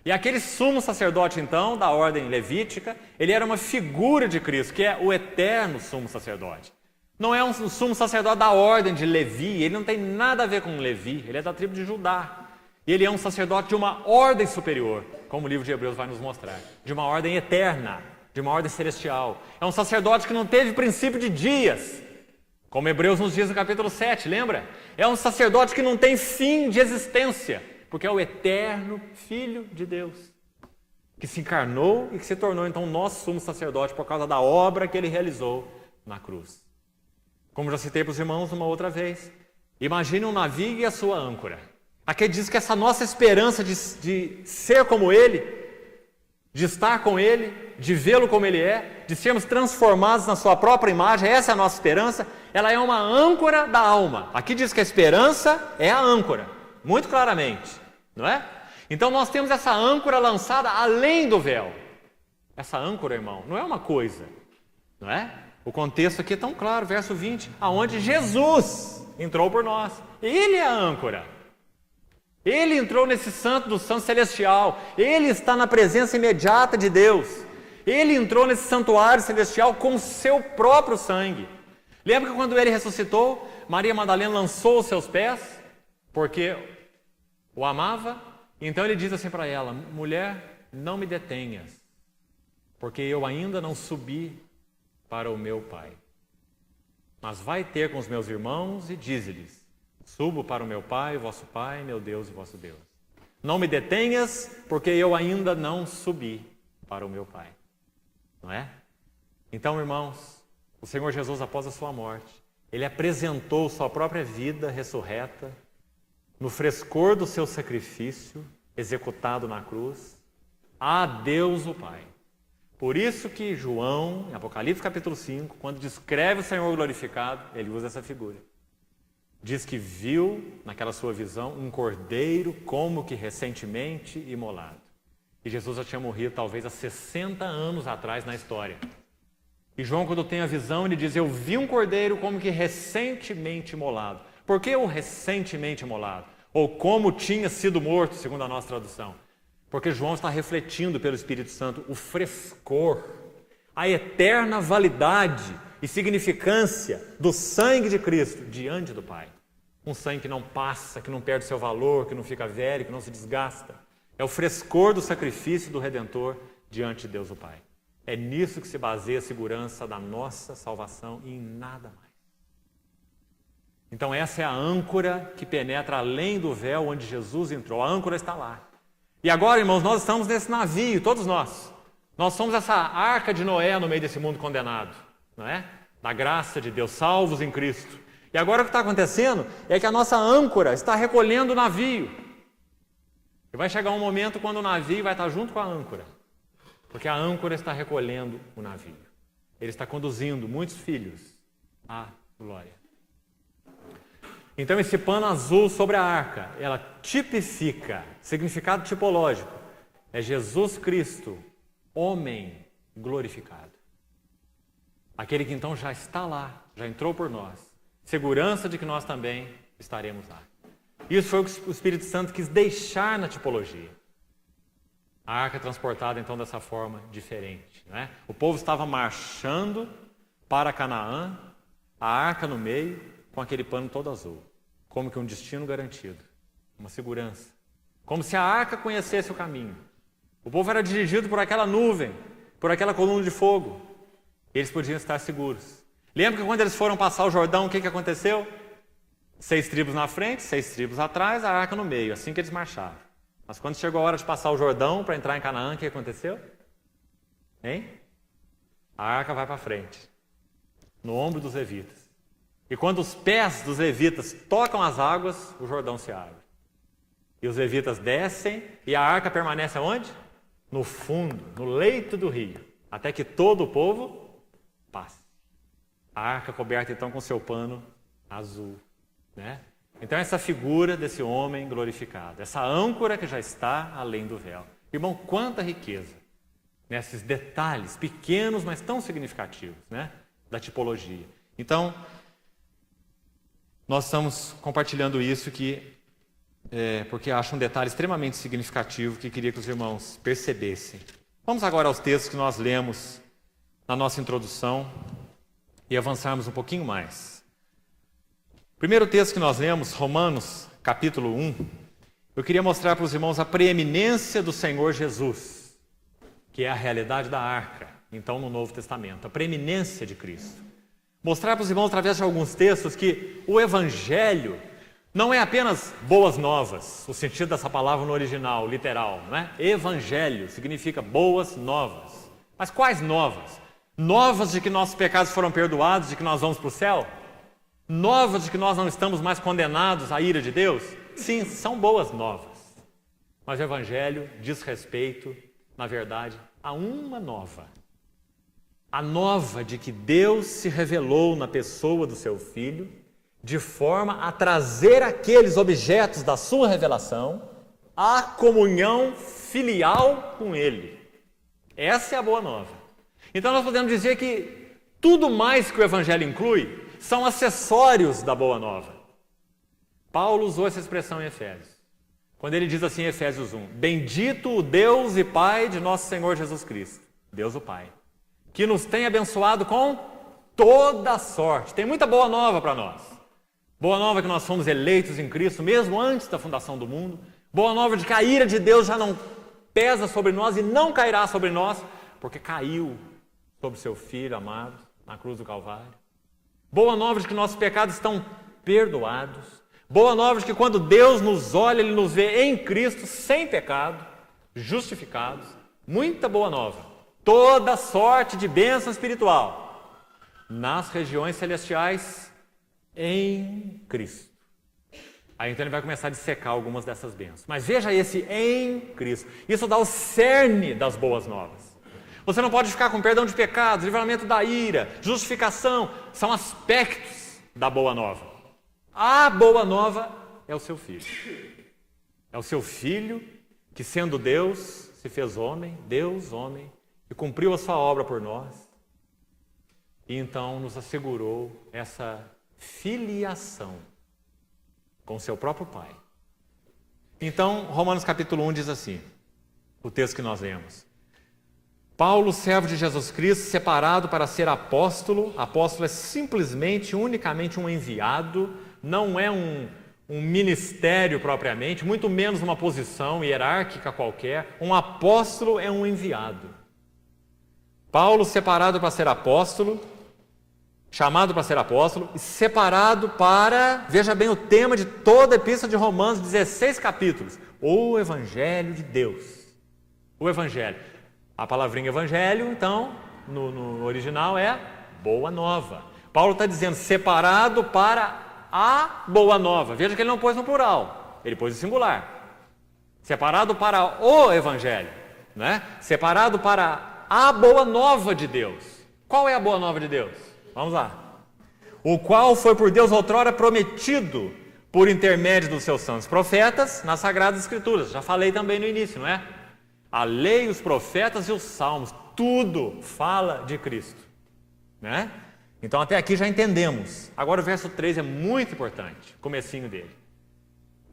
Speaker 2: E aquele sumo sacerdote, então, da ordem levítica, ele era uma figura de Cristo, que é o eterno sumo sacerdote. Não é um sumo sacerdote da ordem de Levi, ele não tem nada a ver com Levi, ele é da tribo de Judá. E ele é um sacerdote de uma ordem superior, como o livro de Hebreus vai nos mostrar, de uma ordem eterna, de uma ordem celestial. É um sacerdote que não teve princípio de dias, como Hebreus nos diz no capítulo 7, lembra? É um sacerdote que não tem fim de existência, porque é o eterno Filho de Deus, que se encarnou e que se tornou então nosso sumo sacerdote por causa da obra que ele realizou na cruz. Como já citei para os irmãos uma outra vez, Imagine um navio e a sua âncora. Aqui diz que essa nossa esperança de ser como Ele, de estar com Ele, de vê-lo como Ele é, de sermos transformados na sua própria imagem, essa é a nossa esperança, ela é uma âncora da alma. Aqui diz que a esperança é a âncora, muito claramente, não é? Então nós temos essa âncora lançada além do véu. Essa âncora, irmão, não é uma coisa, não é? O contexto aqui é tão claro, verso 20, aonde Jesus entrou por nós. Ele é a âncora. Ele entrou nesse santo do santo celestial. Ele está na presença imediata de Deus. Ele entrou nesse santuário celestial com o seu próprio sangue. Lembra que quando ele ressuscitou, Maria Madalena lançou os seus pés, porque o amava? Então ele diz assim para ela, mulher, não me detenhas, porque eu ainda não subi para o meu Pai. Mas vai ter com os meus irmãos e dize-lhes, subo para o meu Pai, vosso Pai, meu Deus e vosso Deus. Não me detenhas, porque eu ainda não subi para o meu Pai. Não é? Então, irmãos, o Senhor Jesus, após a sua morte, Ele apresentou sua própria vida ressurreta, no frescor do seu sacrifício, executado na cruz, a Deus o Pai. Por isso que João, em Apocalipse capítulo 5, quando descreve o Senhor glorificado, ele usa essa figura. Diz que viu, naquela sua visão, um cordeiro como que recentemente imolado. E Jesus já tinha morrido talvez há 60 anos atrás na história. E João, quando tem a visão, ele diz, eu vi um cordeiro como que recentemente imolado. Por que o recentemente imolado? Ou como tinha sido morto, segundo a nossa tradução. Porque João está refletindo pelo Espírito Santo o frescor, a eterna validade e significância do sangue de Cristo diante do Pai. Um sangue que não passa, que não perde seu valor, que não fica velho, que não se desgasta. É o frescor do sacrifício do Redentor diante de Deus o Pai. É nisso que se baseia a segurança da nossa salvação e em nada mais. Então essa é a âncora que penetra além do véu onde Jesus entrou. A âncora está lá. E agora, irmãos, nós estamos nesse navio, todos nós. Nós somos essa arca de Noé no meio desse mundo condenado, não é? Da graça de Deus, salvos em Cristo. E agora o que está acontecendo é que a nossa âncora está recolhendo o navio. E vai chegar um momento quando o navio vai estar junto com a âncora. Porque a âncora está recolhendo o navio. Ele está conduzindo muitos filhos à glória. Então esse pano azul sobre a arca, ela tipifica, significado tipológico, é Jesus Cristo, homem glorificado. Aquele que então já está lá, já entrou por nós, segurança de que nós também estaremos lá. Isso foi o que o Espírito Santo quis deixar na tipologia. A arca é transportada então dessa forma diferente, não é? O povo estava marchando para Canaã, a arca no meio, com aquele pano todo azul, como que um destino garantido, uma segurança, como se a arca conhecesse o caminho. O povo era dirigido por aquela nuvem, por aquela coluna de fogo, e eles podiam estar seguros. Lembra que quando eles foram passar o Jordão, o que aconteceu? 6 tribos na frente, 6 tribos atrás, a arca no meio, assim que eles marcharam. Mas quando chegou a hora de passar o Jordão para entrar em Canaã, o que aconteceu? Hein? A arca vai para frente, no ombro dos levitas. E quando os pés dos levitas tocam as águas, o Jordão se abre. E os levitas descem e a arca permanece aonde? No fundo, no leito do rio, até que todo o povo passe. A arca coberta então com seu pano azul, né? Então essa figura desse homem glorificado, essa âncora que já está além do véu. Irmão, quanta riqueza nesses detalhes pequenos, mas tão significativos, né? Da tipologia. Então, nós estamos compartilhando isso porque acho um detalhe extremamente significativo que queria que os irmãos percebessem. Vamos agora aos textos que nós lemos na nossa introdução e avançarmos um pouquinho mais. Primeiro texto que nós lemos, Romanos, capítulo 1, eu queria mostrar para os irmãos a preeminência do Senhor Jesus, que é a realidade da arca, então no Novo Testamento, a preeminência de Cristo. Mostrar para os irmãos, através de alguns textos, que o Evangelho não é apenas boas novas, o sentido dessa palavra no original, literal, não é? Evangelho significa boas novas. Mas quais novas? Novas de que nossos pecados foram perdoados, de que nós vamos para o céu? Novas de que nós não estamos mais condenados à ira de Deus? Sim, são boas novas. Mas o Evangelho diz respeito, na verdade, a uma nova. A nova de que Deus se revelou na pessoa do seu Filho, de forma a trazer aqueles objetos da sua revelação à comunhão filial com Ele. Essa é a boa nova. Então nós podemos dizer que tudo mais que o Evangelho inclui são acessórios da boa nova. Paulo usou essa expressão em Efésios, quando ele diz assim em Efésios 1, bendito o Deus e Pai de nosso Senhor Jesus Cristo, Deus o Pai, que nos tem abençoado com toda sorte. Tem muita boa nova para nós. Boa nova que nós fomos eleitos em Cristo, mesmo antes da fundação do mundo. Boa nova de que a ira de Deus já não pesa sobre nós e não cairá sobre nós, porque caiu sobre seu Filho amado na cruz do Calvário. Boa nova de que nossos pecados estão perdoados. Boa nova de que quando Deus nos olha, Ele nos vê em Cristo, sem pecado, justificados. Muita boa nova. Toda sorte de bênção espiritual nas regiões celestiais em Cristo. Aí então ele vai começar a dissecar algumas dessas bênçãos. Mas veja esse em Cristo. Isso dá o cerne das boas novas. Você não pode ficar com perdão de pecados, livramento da ira, justificação. São aspectos da boa nova. A boa nova é o seu Filho. É o seu Filho que, sendo Deus, se fez homem, Deus, homem, e cumpriu a sua obra por nós. E então nos assegurou essa filiação com seu próprio Pai. Então, Romanos capítulo 1 diz assim, o texto que nós lemos. Paulo, servo de Jesus Cristo, separado para ser apóstolo. Apóstolo é simplesmente, unicamente um enviado, não é um ministério propriamente, muito menos uma posição hierárquica qualquer. Um apóstolo é um enviado. Paulo, separado para ser apóstolo, chamado para ser apóstolo, e separado para, veja bem o tema de toda a epístola de Romanos, 16 capítulos, o Evangelho de Deus. O Evangelho. A palavrinha evangelho, então, no original é boa nova. Paulo está dizendo separado para a boa nova. Veja que ele não pôs no plural, ele pôs no singular. Separado para o evangelho, né? Separado para a boa nova de Deus. Qual é a boa nova de Deus? Vamos lá. O qual foi por Deus outrora prometido por intermédio dos seus santos profetas nas Sagradas Escrituras. Já falei também no início, não é? A lei, os profetas e os salmos, tudo fala de Cristo, né? Então até aqui já entendemos. Agora o verso 3 é muito importante, comecinho dele.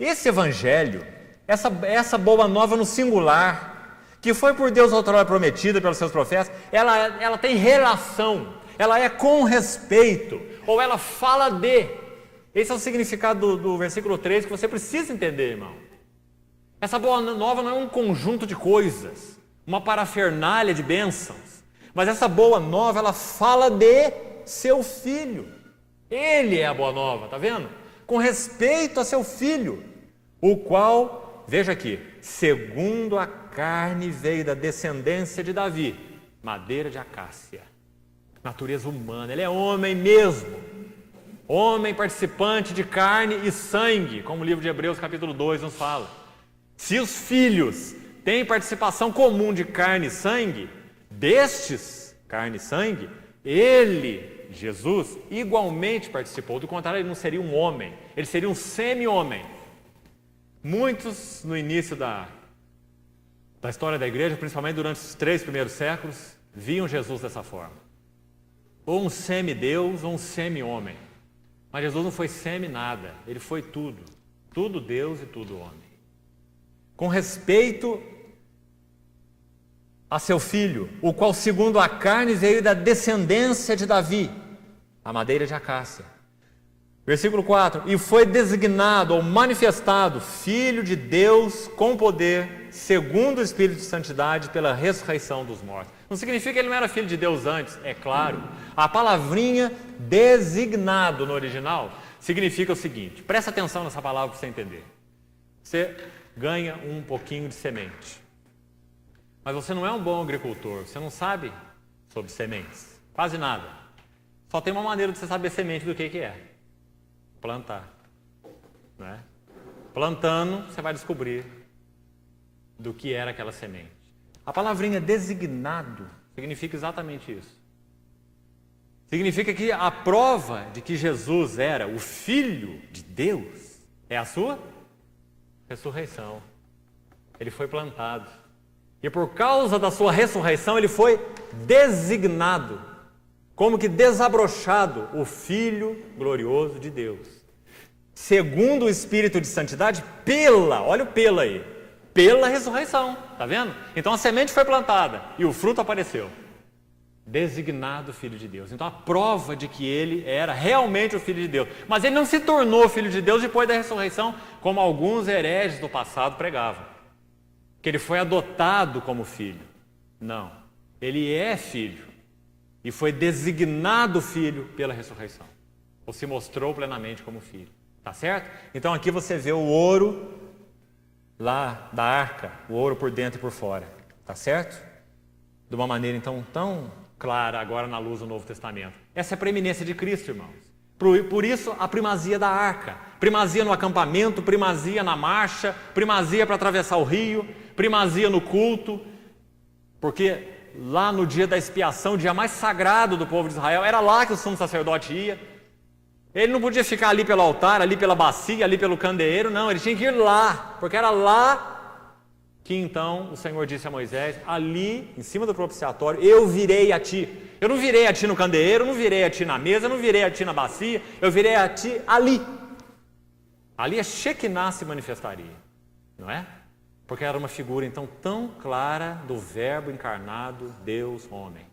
Speaker 2: Esse evangelho, essa boa nova no singular, que foi por Deus outrora prometida pelos seus profetas, ela tem relação, ela é com respeito, ou ela fala de. Esse é o significado do versículo 3 que você precisa entender, irmão. Essa boa nova não é um conjunto de coisas, uma parafernália de bênçãos, mas essa boa nova, ela fala de seu Filho. Ele é a boa nova, tá vendo? Com respeito a seu Filho, o qual, veja aqui, segundo a carne veio da descendência de Davi, madeira de acácia, natureza humana, ele é homem mesmo, homem participante de carne e sangue, como o livro de Hebreus capítulo 2 nos fala. Se os filhos têm participação comum de carne e sangue, destes, carne e sangue, ele, Jesus, igualmente participou. Do contrário, ele não seria um homem, ele seria um semi-homem. Muitos, no início da história da igreja, principalmente durante os 3 primeiros séculos, viam Jesus dessa forma. Ou um semi-deus ou um semi-homem. Mas Jesus não foi semi-nada, ele foi tudo. Tudo Deus e tudo homem. Com respeito a seu Filho, o qual segundo a carne veio da descendência de Davi, a madeira de acácia. Versículo 4, e foi designado ou manifestado Filho de Deus com poder, segundo o Espírito de Santidade, pela ressurreição dos mortos. Não significa que ele não era Filho de Deus antes, é claro. A palavrinha designado no original significa o seguinte, presta atenção nessa palavra para você entender. Você ganha um pouquinho de semente. Mas você não é um bom agricultor, você não sabe sobre sementes, quase nada. Só tem uma maneira de você saber semente do que é. Plantar. Né? Plantando, você vai descobrir do que era aquela semente. A palavrinha designado significa exatamente isso. Significa que a prova de que Jesus era o Filho de Deus é a sua ressurreição. Ele foi plantado. E por causa da sua ressurreição, ele foi designado, como que desabrochado, o Filho glorioso de Deus. Segundo o Espírito de Santidade, olha o pela aí, pela ressurreição, tá vendo? Então a semente foi plantada e o fruto apareceu. Designado Filho de Deus. Então a prova de que ele era realmente o Filho de Deus. Mas ele não se tornou Filho de Deus depois da ressurreição, como alguns hereges do passado pregavam. Que ele foi adotado como filho. Não. Ele é filho. E foi designado filho pela ressurreição. Ou se mostrou plenamente como filho. Tá certo? Então aqui você vê o ouro lá da arca. O ouro por dentro e por fora. Tá certo? De uma maneira então tão clara agora na luz do Novo Testamento. Essa é a preeminência de Cristo, irmãos. Por isso a primazia da arca. Primazia no acampamento, primazia na marcha, primazia para atravessar o rio, primazia no culto. Porque lá no dia da expiação, o dia mais sagrado do povo de Israel, era lá que o sumo sacerdote ia. Ele não podia ficar ali pelo altar, ali pela bacia, ali pelo candeeiro, não. Ele tinha que ir lá, porque era lá que então o Senhor disse a Moisés, ali, em cima do propiciatório, eu virei a ti. Eu não virei a ti no candeeiro, não virei a ti na mesa, eu não virei a ti na bacia, eu virei a ti ali. Ali a Shekinah se manifestaria, não é? Porque era uma figura então tão clara do verbo encarnado, Deus, homem.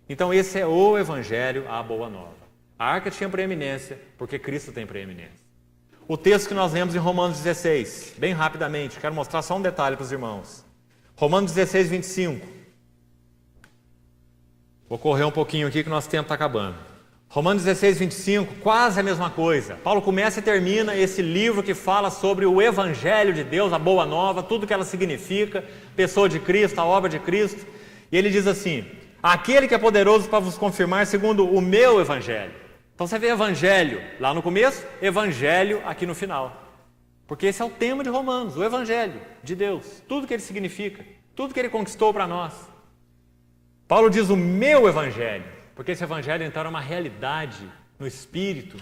Speaker 2: Então esse é o Evangelho, a Boa Nova. A arca tinha preeminência, porque Cristo tem preeminência. O texto que nós lemos em Romanos 16, bem rapidamente, quero mostrar só um detalhe para os irmãos. Romanos 16, 25. Vou correr um pouquinho aqui que o nosso tempo está acabando. Romanos 16, 25, quase a mesma coisa. Paulo começa e termina esse livro que fala sobre o Evangelho de Deus, a Boa Nova, tudo que ela significa, pessoa de Cristo, a obra de Cristo. E ele diz assim, aquele que é poderoso para vos confirmar segundo o meu Evangelho. Então você vê Evangelho lá no começo, Evangelho aqui no final. Porque esse é o tema de Romanos, o Evangelho de Deus. Tudo que ele significa, tudo que ele conquistou para nós. Paulo diz o meu Evangelho, porque esse Evangelho então era uma realidade no espírito,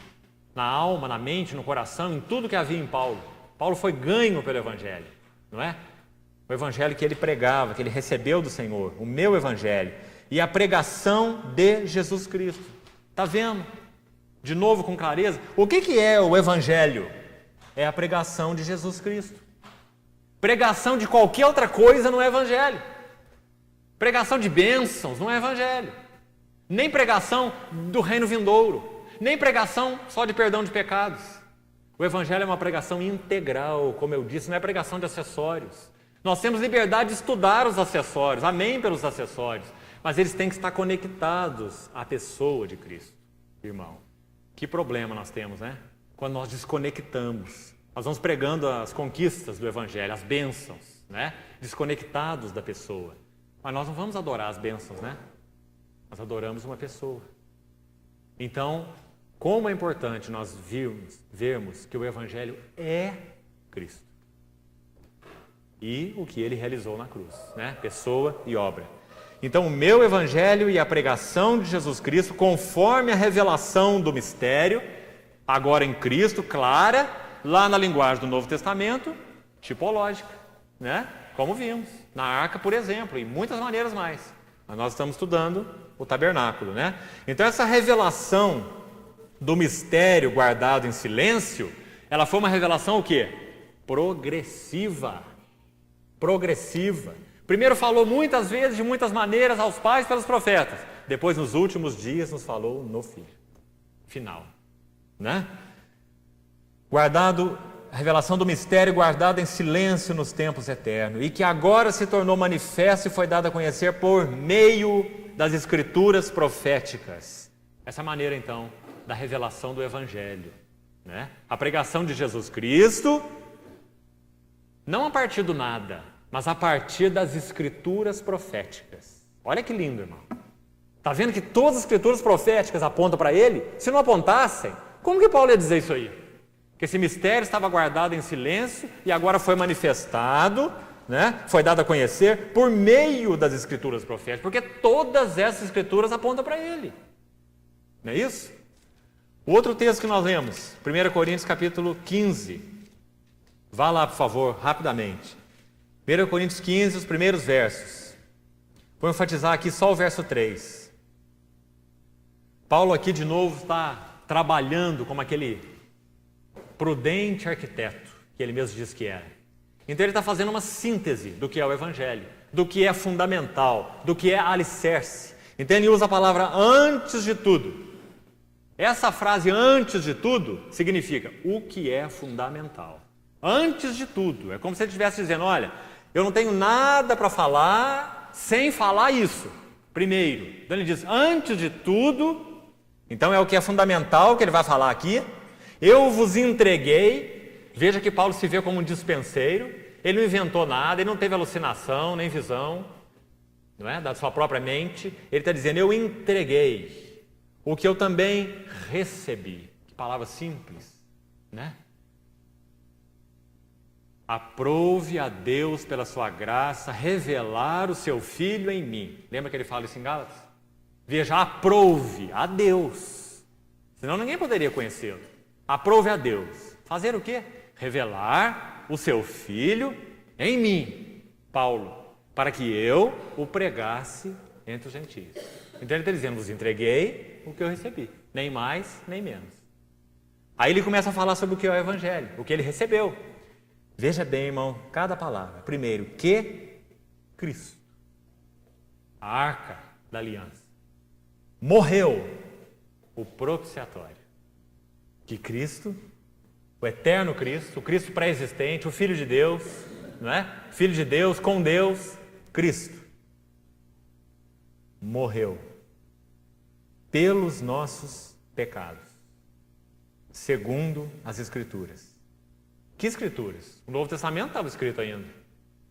Speaker 2: na alma, na mente, no coração, em tudo que havia em Paulo. Paulo foi ganho pelo Evangelho, não é? O Evangelho que ele pregava, que ele recebeu do Senhor, o meu Evangelho. E a pregação de Jesus Cristo. Está vendo? De novo com clareza, o que é o Evangelho? É a pregação de Jesus Cristo. Pregação de qualquer outra coisa não é Evangelho. Pregação de bênçãos não é Evangelho. Nem pregação do reino vindouro. Nem pregação só de perdão de pecados. O Evangelho é uma pregação integral, como eu disse, não é pregação de acessórios. Nós temos liberdade de estudar os acessórios, amém pelos acessórios, mas eles têm que estar conectados à pessoa de Cristo, irmão. Que problema nós temos, né? Quando nós desconectamos. Nós vamos pregando as conquistas do Evangelho, as bênçãos, né? Desconectados da pessoa. Mas nós não vamos adorar as bênçãos, né? Nós adoramos uma pessoa. Então, como é importante nós vermos que o Evangelho é Cristo. E o que ele realizou na cruz, né? Pessoa e obra. Então, o meu Evangelho e a pregação de Jesus Cristo, conforme a revelação do mistério, agora em Cristo, clara, lá na linguagem do Novo Testamento, tipológica, né? Como vimos, na arca, por exemplo, e muitas maneiras mais. Mas nós estamos estudando o tabernáculo, né? Então, essa revelação do mistério guardado em silêncio, ela foi uma revelação o quê? Progressiva. Progressiva. Primeiro falou muitas vezes, de muitas maneiras, aos pais pelos profetas. Depois, nos últimos dias, nos falou no Filho. Final. Né? Guardado, a revelação do mistério guardado em silêncio nos tempos eternos. E que agora se tornou manifesto e foi dado a conhecer por meio das Escrituras proféticas. Essa maneira, então, da revelação do Evangelho. Né? A pregação de Jesus Cristo, não a partir do nada, mas a partir das Escrituras proféticas. Olha que lindo, irmão. Está vendo que todas as Escrituras proféticas apontam para ele? Se não apontassem, Como que Paulo ia dizer isso aí? Que esse mistério estava guardado em silêncio e agora foi manifestado, né? Foi dado a conhecer por meio das escrituras proféticas, porque todas essas escrituras apontam para ele. Não é isso? O outro texto que nós lemos, 1 Coríntios capítulo 15. Vá lá, por favor, rapidamente. 1 Coríntios 15, os primeiros versos. Vou enfatizar aqui só o verso 3. Paulo aqui de novo está trabalhando como aquele prudente arquiteto, que ele mesmo diz que era. Então ele está fazendo uma síntese do que é o Evangelho, do que é fundamental, do que é alicerce. Então ele usa a palavra antes de tudo. Essa frase antes de tudo significa o que é fundamental. Antes de tudo. É como se ele estivesse dizendo, olha, eu não tenho nada para falar sem falar isso primeiro. Então ele diz, antes de tudo, então é o que é fundamental que ele vai falar aqui. Eu vos entreguei. Veja que Paulo se vê como um dispenseiro. Ele não inventou nada, ele não teve alucinação, nem visão, não é? Da sua própria mente. Ele está dizendo, eu entreguei o que eu também recebi. Que palavra simples, né? Aprove a Deus pela sua graça revelar o seu Filho em mim. Lembra que ele fala isso em Gálatas? Veja, aprove a Deus. Senão ninguém poderia conhecê-lo. Aprove a Deus. Fazer o quê? Revelar o seu Filho em mim, Paulo, para que eu o pregasse entre os gentios. Então ele está dizendo, vos entreguei o que eu recebi, nem mais, nem menos. Aí ele começa a falar sobre o que é o Evangelho, o que ele recebeu. Veja bem, irmão, cada palavra. Primeiro, que Cristo, a arca da aliança, morreu, o propiciatório. Que Cristo, o eterno Cristo, o Cristo pré-existente, o Filho de Deus, não é? Filho de Deus, com Deus, Cristo, morreu pelos nossos pecados, segundo as Escrituras. Que Escrituras? O Novo Testamento estava escrito ainda.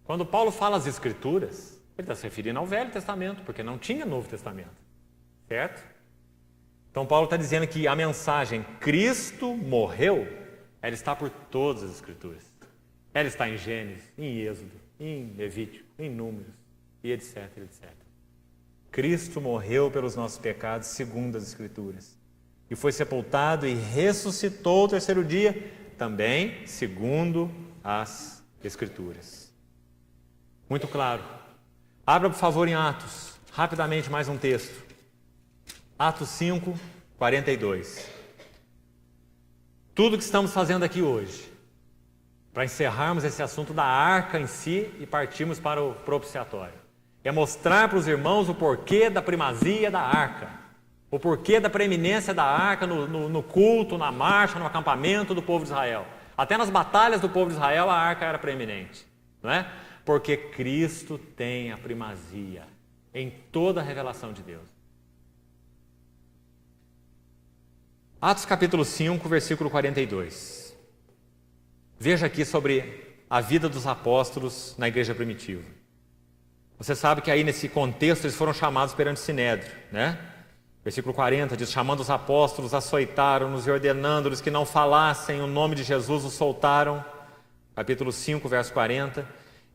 Speaker 2: Quando Paulo fala as Escrituras, ele está se referindo ao Velho Testamento, porque não tinha Novo Testamento, certo? Então Paulo está dizendo que a mensagem Cristo morreu, ela está por todas as Escrituras. Ela está em Gênesis, em Êxodo, em Levítico, em Números, e etc, etc. Cristo morreu pelos nossos pecados, segundo as Escrituras. E foi sepultado e ressuscitou o terceiro dia, também segundo as Escrituras. Muito claro. Abra, por favor, em Atos. Rapidamente, mais um texto. Atos 5, 42. Tudo que estamos fazendo aqui hoje, para encerrarmos esse assunto da arca em si e partirmos para o propiciatório, é mostrar para os irmãos o porquê da primazia da arca, o porquê da preeminência da arca no culto, na marcha, no acampamento do povo de Israel. Até nas batalhas do povo de Israel a arca era preeminente, não é? Porque Cristo tem a primazia em toda a revelação de Deus. Atos capítulo 5, versículo 42. Veja aqui sobre a vida dos apóstolos na igreja primitiva. Você sabe que aí nesse contexto eles foram chamados perante o Sinédrio, né? Versículo 40 diz, chamando os apóstolos, açoitaram-nos e ordenando-lhes que não falassem o nome de Jesus, os soltaram. Capítulo 5, verso 40.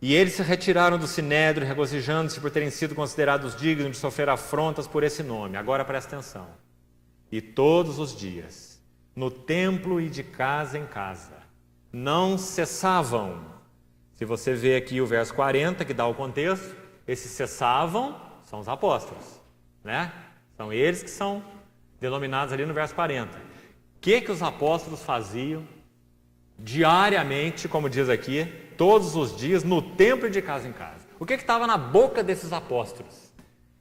Speaker 2: E eles se retiraram do Sinédrio, regozijando-se por terem sido considerados dignos de sofrer afrontas por esse nome. Agora presta atenção. E todos os dias, no templo e de casa em casa, não cessavam. Se você vê aqui o verso 40, que dá o contexto, esses cessavam são os apóstolos, né? São eles que são denominados ali no verso 40. O que os apóstolos faziam diariamente, como diz aqui, todos os dias, no templo e de casa em casa? O que estava na boca desses apóstolos?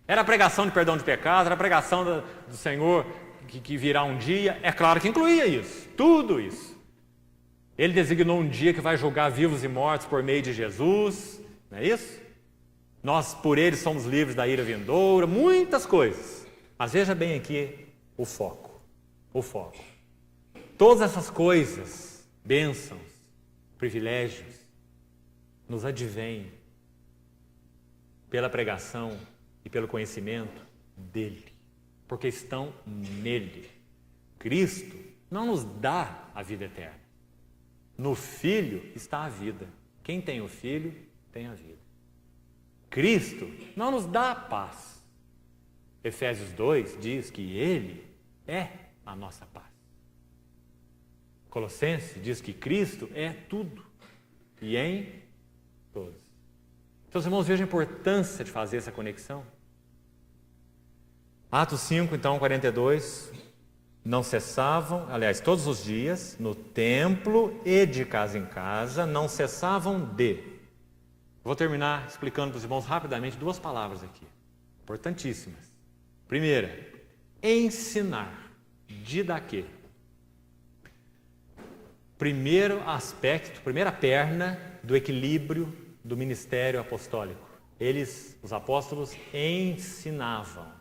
Speaker 2: Era a pregação de perdão de pecados, era a pregação do Senhor que virá um dia? É claro que incluía isso, tudo isso. Ele designou um dia que vai julgar vivos e mortos por meio de Jesus, não é isso? Nós, por ele, somos livres da ira vindoura, muitas coisas. Mas veja bem aqui o foco. O foco. Todas essas coisas, bênçãos, privilégios, nos advêm pela pregação e pelo conhecimento dele, porque estão nele. Cristo não nos dá a vida eterna. No Filho está a vida. Quem tem o Filho tem a vida. Cristo não nos dá a paz. Efésios 2 diz que Ele é a nossa paz. Colossenses diz que Cristo é tudo e em todos. Então, os irmãos, vejam a importância de fazer essa conexão. Atos 5, então, 42, não cessavam, aliás, todos os dias, no templo e de casa em casa, não cessavam de. Vou terminar explicando para os irmãos rapidamente duas palavras aqui, importantíssimas. Primeira, ensinar, didaquê. Primeiro aspecto, primeira perna do equilíbrio do ministério apostólico. Eles, os apóstolos, ensinavam.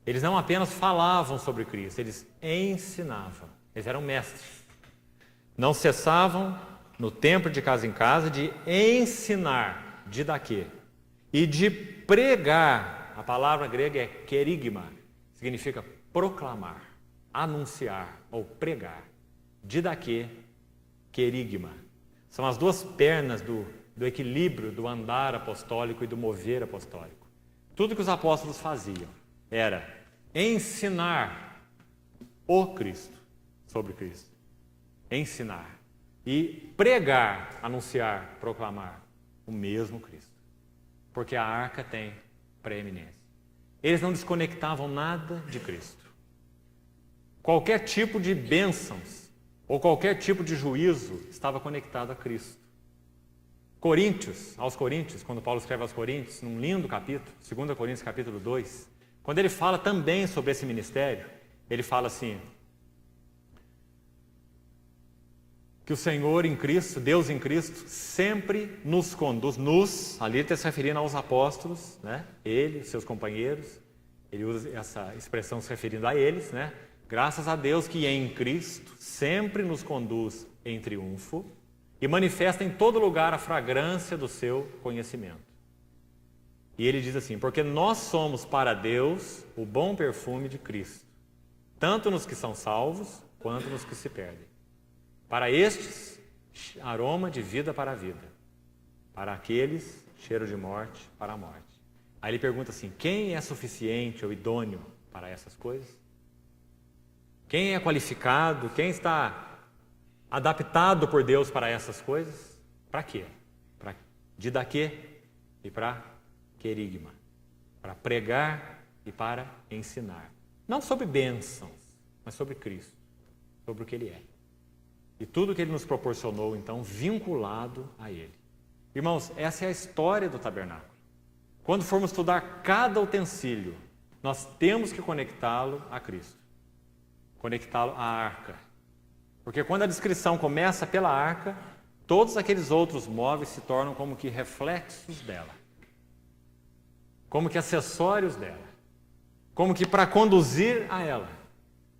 Speaker 2: Eles não apenas falavam sobre Cristo, eles ensinavam. Eles eram mestres. Não cessavam no templo de casa em casa de ensinar, didaquê, e de pregar. A palavra grega é querigma, significa proclamar, anunciar ou pregar. Didaquê, querigma. São as duas pernas do equilíbrio do andar apostólico e do mover apostólico. Tudo que os apóstolos faziam era ensinar o Cristo, sobre Cristo. Ensinar. E pregar, anunciar, proclamar o mesmo Cristo. Porque a arca tem preeminência. Eles não desconectavam nada de Cristo. Qualquer tipo de bênçãos ou qualquer tipo de juízo estava conectado a Cristo. Aos Coríntios, quando Paulo escreve aos Coríntios, num lindo capítulo, 2 Coríntios capítulo 2, quando ele fala também sobre esse ministério, ele fala assim, que o Senhor em Cristo, Deus em Cristo, sempre nos conduz, ali ele está se referindo aos apóstolos, né? Ele, seus companheiros, ele usa essa expressão se referindo a eles, né? Graças a Deus que em Cristo sempre nos conduz em triunfo e manifesta em todo lugar a fragrância do seu conhecimento. E ele diz assim, porque nós somos para Deus o bom perfume de Cristo, tanto nos que são salvos, quanto nos que se perdem. Para estes, aroma de vida para a vida. Para aqueles, cheiro de morte para a morte. Aí ele pergunta assim, quem é suficiente ou idôneo para essas coisas? Quem é qualificado? Quem está adaptado por Deus para essas coisas? Para quê? Para didaquê e para querigma. Para pregar e para ensinar. Não sobre bênçãos, mas sobre Cristo. Sobre o que Ele é. E tudo que Ele nos proporcionou, então, vinculado a Ele. Irmãos, essa é a história do tabernáculo. Quando formos estudar cada utensílio, nós temos que conectá-lo a Cristo. Conectá-lo à arca. Porque quando a descrição começa pela arca, todos aqueles outros móveis se tornam como que reflexos dela. Como que acessórios dela. Como que para conduzir a ela.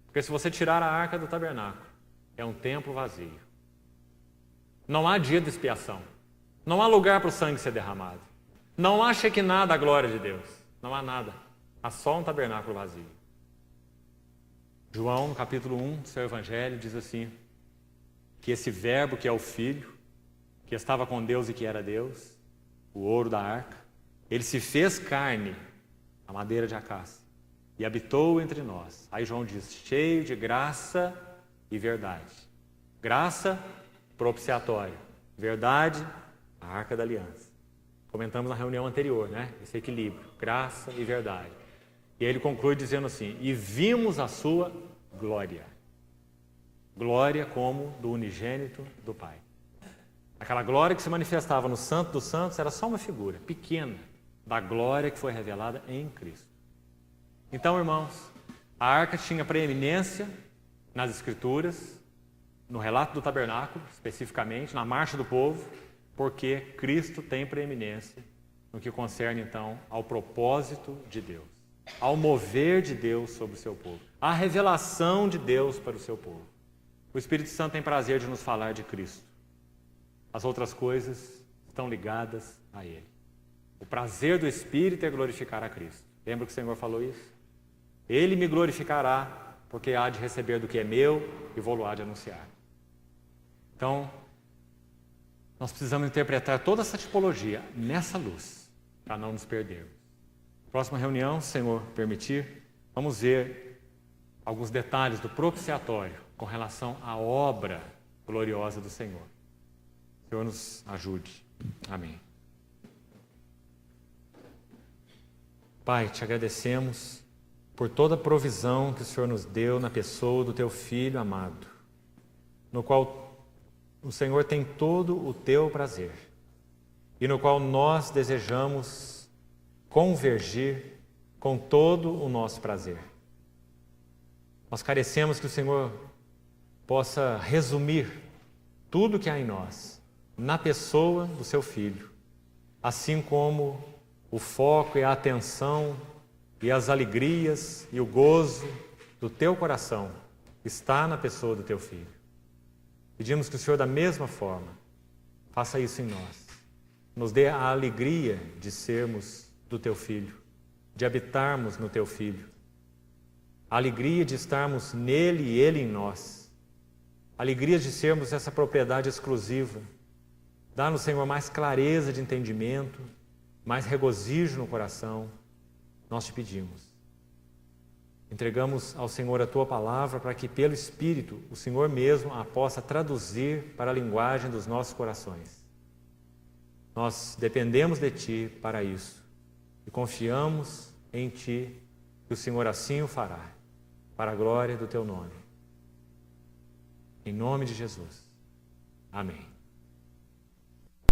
Speaker 2: Porque se você tirar a arca do tabernáculo, é um templo vazio. Não há dia de expiação. Não há lugar para o sangue ser derramado. Não há Shekinah da glória de Deus. Não há nada. Há só um tabernáculo vazio. João, no capítulo 1 do seu Evangelho, diz assim, que esse verbo que é o Filho, que estava com Deus e que era Deus, o ouro da arca, ele se fez carne, a madeira de acácia, e habitou entre nós. Aí João diz, cheio de graça e verdade. Graça, propiciatório. Verdade, a arca da aliança. Comentamos na reunião anterior, né? Esse equilíbrio, graça e verdade. E aí ele conclui dizendo assim, e vimos a sua glória. Glória como do unigênito do Pai. Aquela glória que se manifestava no Santo dos Santos era só uma figura pequena da glória que foi revelada em Cristo. Então, irmãos, a arca tinha preeminência nas Escrituras, no relato do tabernáculo, especificamente, na marcha do povo, porque Cristo tem preeminência no que concerne, então, ao propósito de Deus, ao mover de Deus sobre o seu povo, à revelação de Deus para o seu povo. O Espírito Santo tem prazer de nos falar de Cristo. As outras coisas estão ligadas a Ele. O prazer do Espírito é glorificar a Cristo. Lembra que o Senhor falou isso? Ele me glorificará, porque há de receber do que é meu e vou-lo-á de anunciar. Então, nós precisamos interpretar toda essa tipologia nessa luz, para não nos perdermos. Próxima reunião, se o Senhor permitir, vamos ver alguns detalhes do propiciatório com relação à obra gloriosa do Senhor. O Senhor nos ajude. Amém. Pai, te agradecemos por toda a provisão que o Senhor nos deu na pessoa do Teu Filho amado, no qual o Senhor tem todo o Teu prazer e no qual nós desejamos convergir com todo o nosso prazer. Nós carecemos que o Senhor possa resumir tudo que há em nós na pessoa do Seu Filho, assim como o foco e a atenção e as alegrias e o gozo do Teu coração está na pessoa do Teu Filho. Pedimos que o Senhor, da mesma forma, faça isso em nós. Nos dê a alegria de sermos do Teu Filho, de habitarmos no Teu Filho, a alegria de estarmos nele e ele em nós, a alegria de sermos essa propriedade exclusiva. Dá-nos, Senhor, mais clareza de entendimento, mais regozijo no coração. Nós te pedimos. Entregamos ao Senhor a Tua palavra para que, pelo Espírito, o Senhor mesmo a possa traduzir para a linguagem dos nossos corações. Nós dependemos de Ti para isso e confiamos em Ti, que o Senhor assim o fará, para a glória do Teu nome. Em nome de Jesus. Amém.